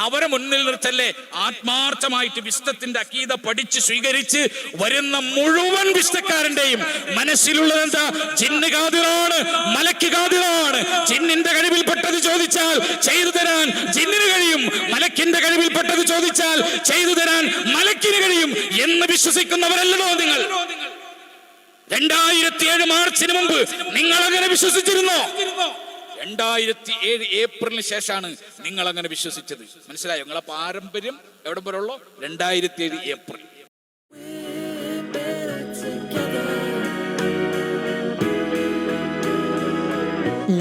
അവരെ മുന്നിൽ നിർത്തല്ലേ ആത്മാർത്ഥമായിട്ട് വിശുദ്ധത്തിന്റെ അക്കീദ പഠിച്ച് സ്വീകരിച്ച് വരുന്ന മുഴുവൻ വിശുദ്ധക്കാരന്റെയും മനസ്സിലുള്ളത് എന്താ? ജിന്ന് കാദിറാണ്, മലക്ക് കാദിറാണ്. ജിന്നിന്റെ കഴിവിൽപ്പെട്ടത് ചോദിച്ചാൽ ചെയ്തു തരാൻ ജിന്നിന് കഴിയും, മലക്കിന്റെ കഴിവിൽപ്പെട്ടത് ചോദിച്ചാൽ ചെയ്തു തരാൻ മലക്കിന് കഴിയും എന്ന് വിശ്വസിക്കുന്നവരല്ലോ നിങ്ങൾ. 2007 മാർച്ചിന് മുമ്പ് നിങ്ങൾ അങ്ങനെ വിശ്വസിച്ചിരുന്നോ? 2007 ഏപ്രിലിന് ശേഷമാണ് നിങ്ങൾ അങ്ങനെ വിശ്വസിച്ചത്. മനസ്സിലായോ? നിങ്ങളെ പാരമ്പര്യം എവിടെ വരെയുള്ളൂ? 2007 April.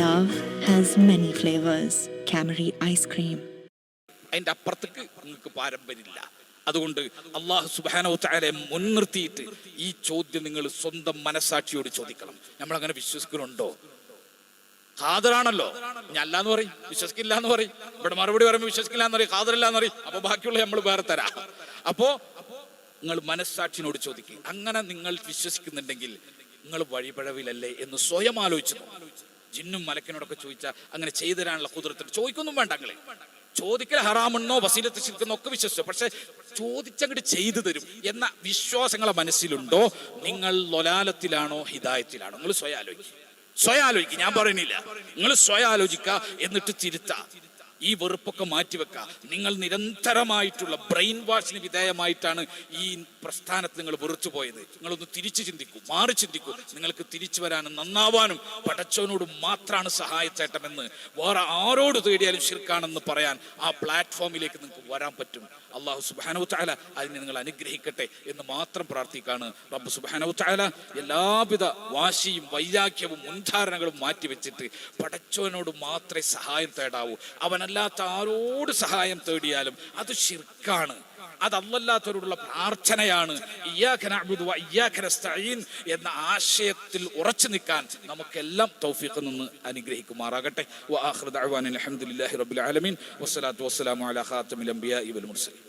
Love has many flavors. Camry ice cream. അതിന്റെ അപ്പുറത്തേക്ക് നിങ്ങൾക്ക് പാരമ്പര്യമില്ല. അതുകൊണ്ട് അല്ലാഹു സുബ്ഹാനഹു വ തആലയെ മുൻനിർത്തിയിട്ട് ഈ ചോദ്യം നിങ്ങൾ സ്വന്തം മനസാക്ഷിയോട് ചോദിക്കണം. നമ്മൾ അങ്ങനെ വിശ്വസിക്കുന്നുണ്ടോ? ഖാദിറാണല്ലോ, ഞാൻ അല്ലാന്ന് പറയും, വിശ്വസിക്കില്ല എന്ന് പറയും. ഇവിടെ മറുപടി പറയുമ്പോൾ വിശ്വസിക്കില്ല എന്ന് പറയും, ഖാദിറില്ല എന്ന് പറയും. അപ്പൊ ബാക്കിയുള്ള നമ്മൾ വേറെ തരാം. അപ്പോ നിങ്ങൾ മനസാക്ഷിനോട് ചോദിക്കുക. അങ്ങനെ നിങ്ങൾ വിശ്വസിക്കുന്നുണ്ടെങ്കിൽ നിങ്ങൾ വഴിപഴവിലല്ലേ എന്ന് സ്വയം ആലോചിച്ചു. ജിന്നും മലക്കിനോടൊക്കെ ചോദിച്ചാൽ അങ്ങനെ ചെയ്തു തരാനുള്ള കുതിരത്തിൽ ചോദിക്കൊന്നും വേണ്ട. നിങ്ങൾ ചോദിക്കൽ ഹറാമെന്നോ വസീലത്ത് ശിർക്കെന്നോ ഒക്കെ വിശ്വസിച്ചോ, പക്ഷെ ചോദിച്ചങ്ങോട്ട് ചെയ്തു തരും എന്ന വിശ്വാസങ്ങളെ മനസ്സിലുണ്ടോ? നിങ്ങൾ ലൊലാലത്തിലാണോ ഹിദായത്തിലാണോ? നിങ്ങൾ സ്വയം ആലോചിക്കുക. ഞാൻ പറയുന്നില്ല, നിങ്ങൾ സ്വയം ആലോചിക്കുക, എന്നിട്ട് തിരുത്താ. ഈ വെറുപ്പൊക്കെ മാറ്റിവെക്കുക. നിങ്ങൾ നിരന്തരമായിട്ടുള്ള ബ്രെയിൻ വാഷിന് വിധേയമായിട്ടാണ് ഈ പ്രസ്ഥാനത്ത് നിങ്ങൾ വെറുത്തു പോയത്. നിങ്ങളൊന്ന് തിരിച്ചു ചിന്തിക്കൂ, മാറി ചിന്തിക്കൂ. നിങ്ങൾക്ക് തിരിച്ചു വരാനും നന്നാവാനും പടച്ചവനോട് മാത്രമാണ് സഹായച്ചേട്ടമെന്ന്, വേറെ ആരോട് തേടിയാലും ശിർക്കാണെന്ന് പറയാൻ ആ പ്ലാറ്റ്ഫോമിലേക്ക് നിങ്ങൾക്ക് വരാൻ പറ്റും. അല്ലാഹു സുബ്ഹാനഹു വ തആല അതിനെ നിങ്ങൾ അനുഗ്രഹിക്കട്ടെ എന്ന് മാത്രം പ്രാർത്ഥിക്കാണ്. റബ്ബ് സുബ്ഹാനഹു വ തആല എല്ലാവിധ വാശിയും വൈരാഗ്യവും മുൻധാരണകളും മാറ്റിവെച്ചിട്ട് പടച്ചവനോട് മാത്രമേ സഹായം തേടാവൂ. അവനല്ലാത്ത ആരോട് സഹായം തേടിയാലും അത് ശിർക്കാണ്, അത് അല്ലാത്തവരോടുള്ള പ്രാർത്ഥനയാണ്. ഇയ്യാക നഅ്ബുദു വ ഇയ്യാക നസ്തഈൻ എന്ന ആശയത്തിൽ ഉറച്ചു നിൽക്കാൻ നമുക്കെല്ലാം തൗഫീഖ് നിന്ന് അനുഗ്രഹിക്കുമാറാകട്ടെ. വ ആഖിറു ദഅ്വാനാ അൽഹംദുലില്ലാഹി റബ്ബിൽ ആലമീൻ വസ്സലാത്തു വസ്സലാമു അലാ ഖാതമിൽ അംബിയാഇ വൽ മുർസലീൻ.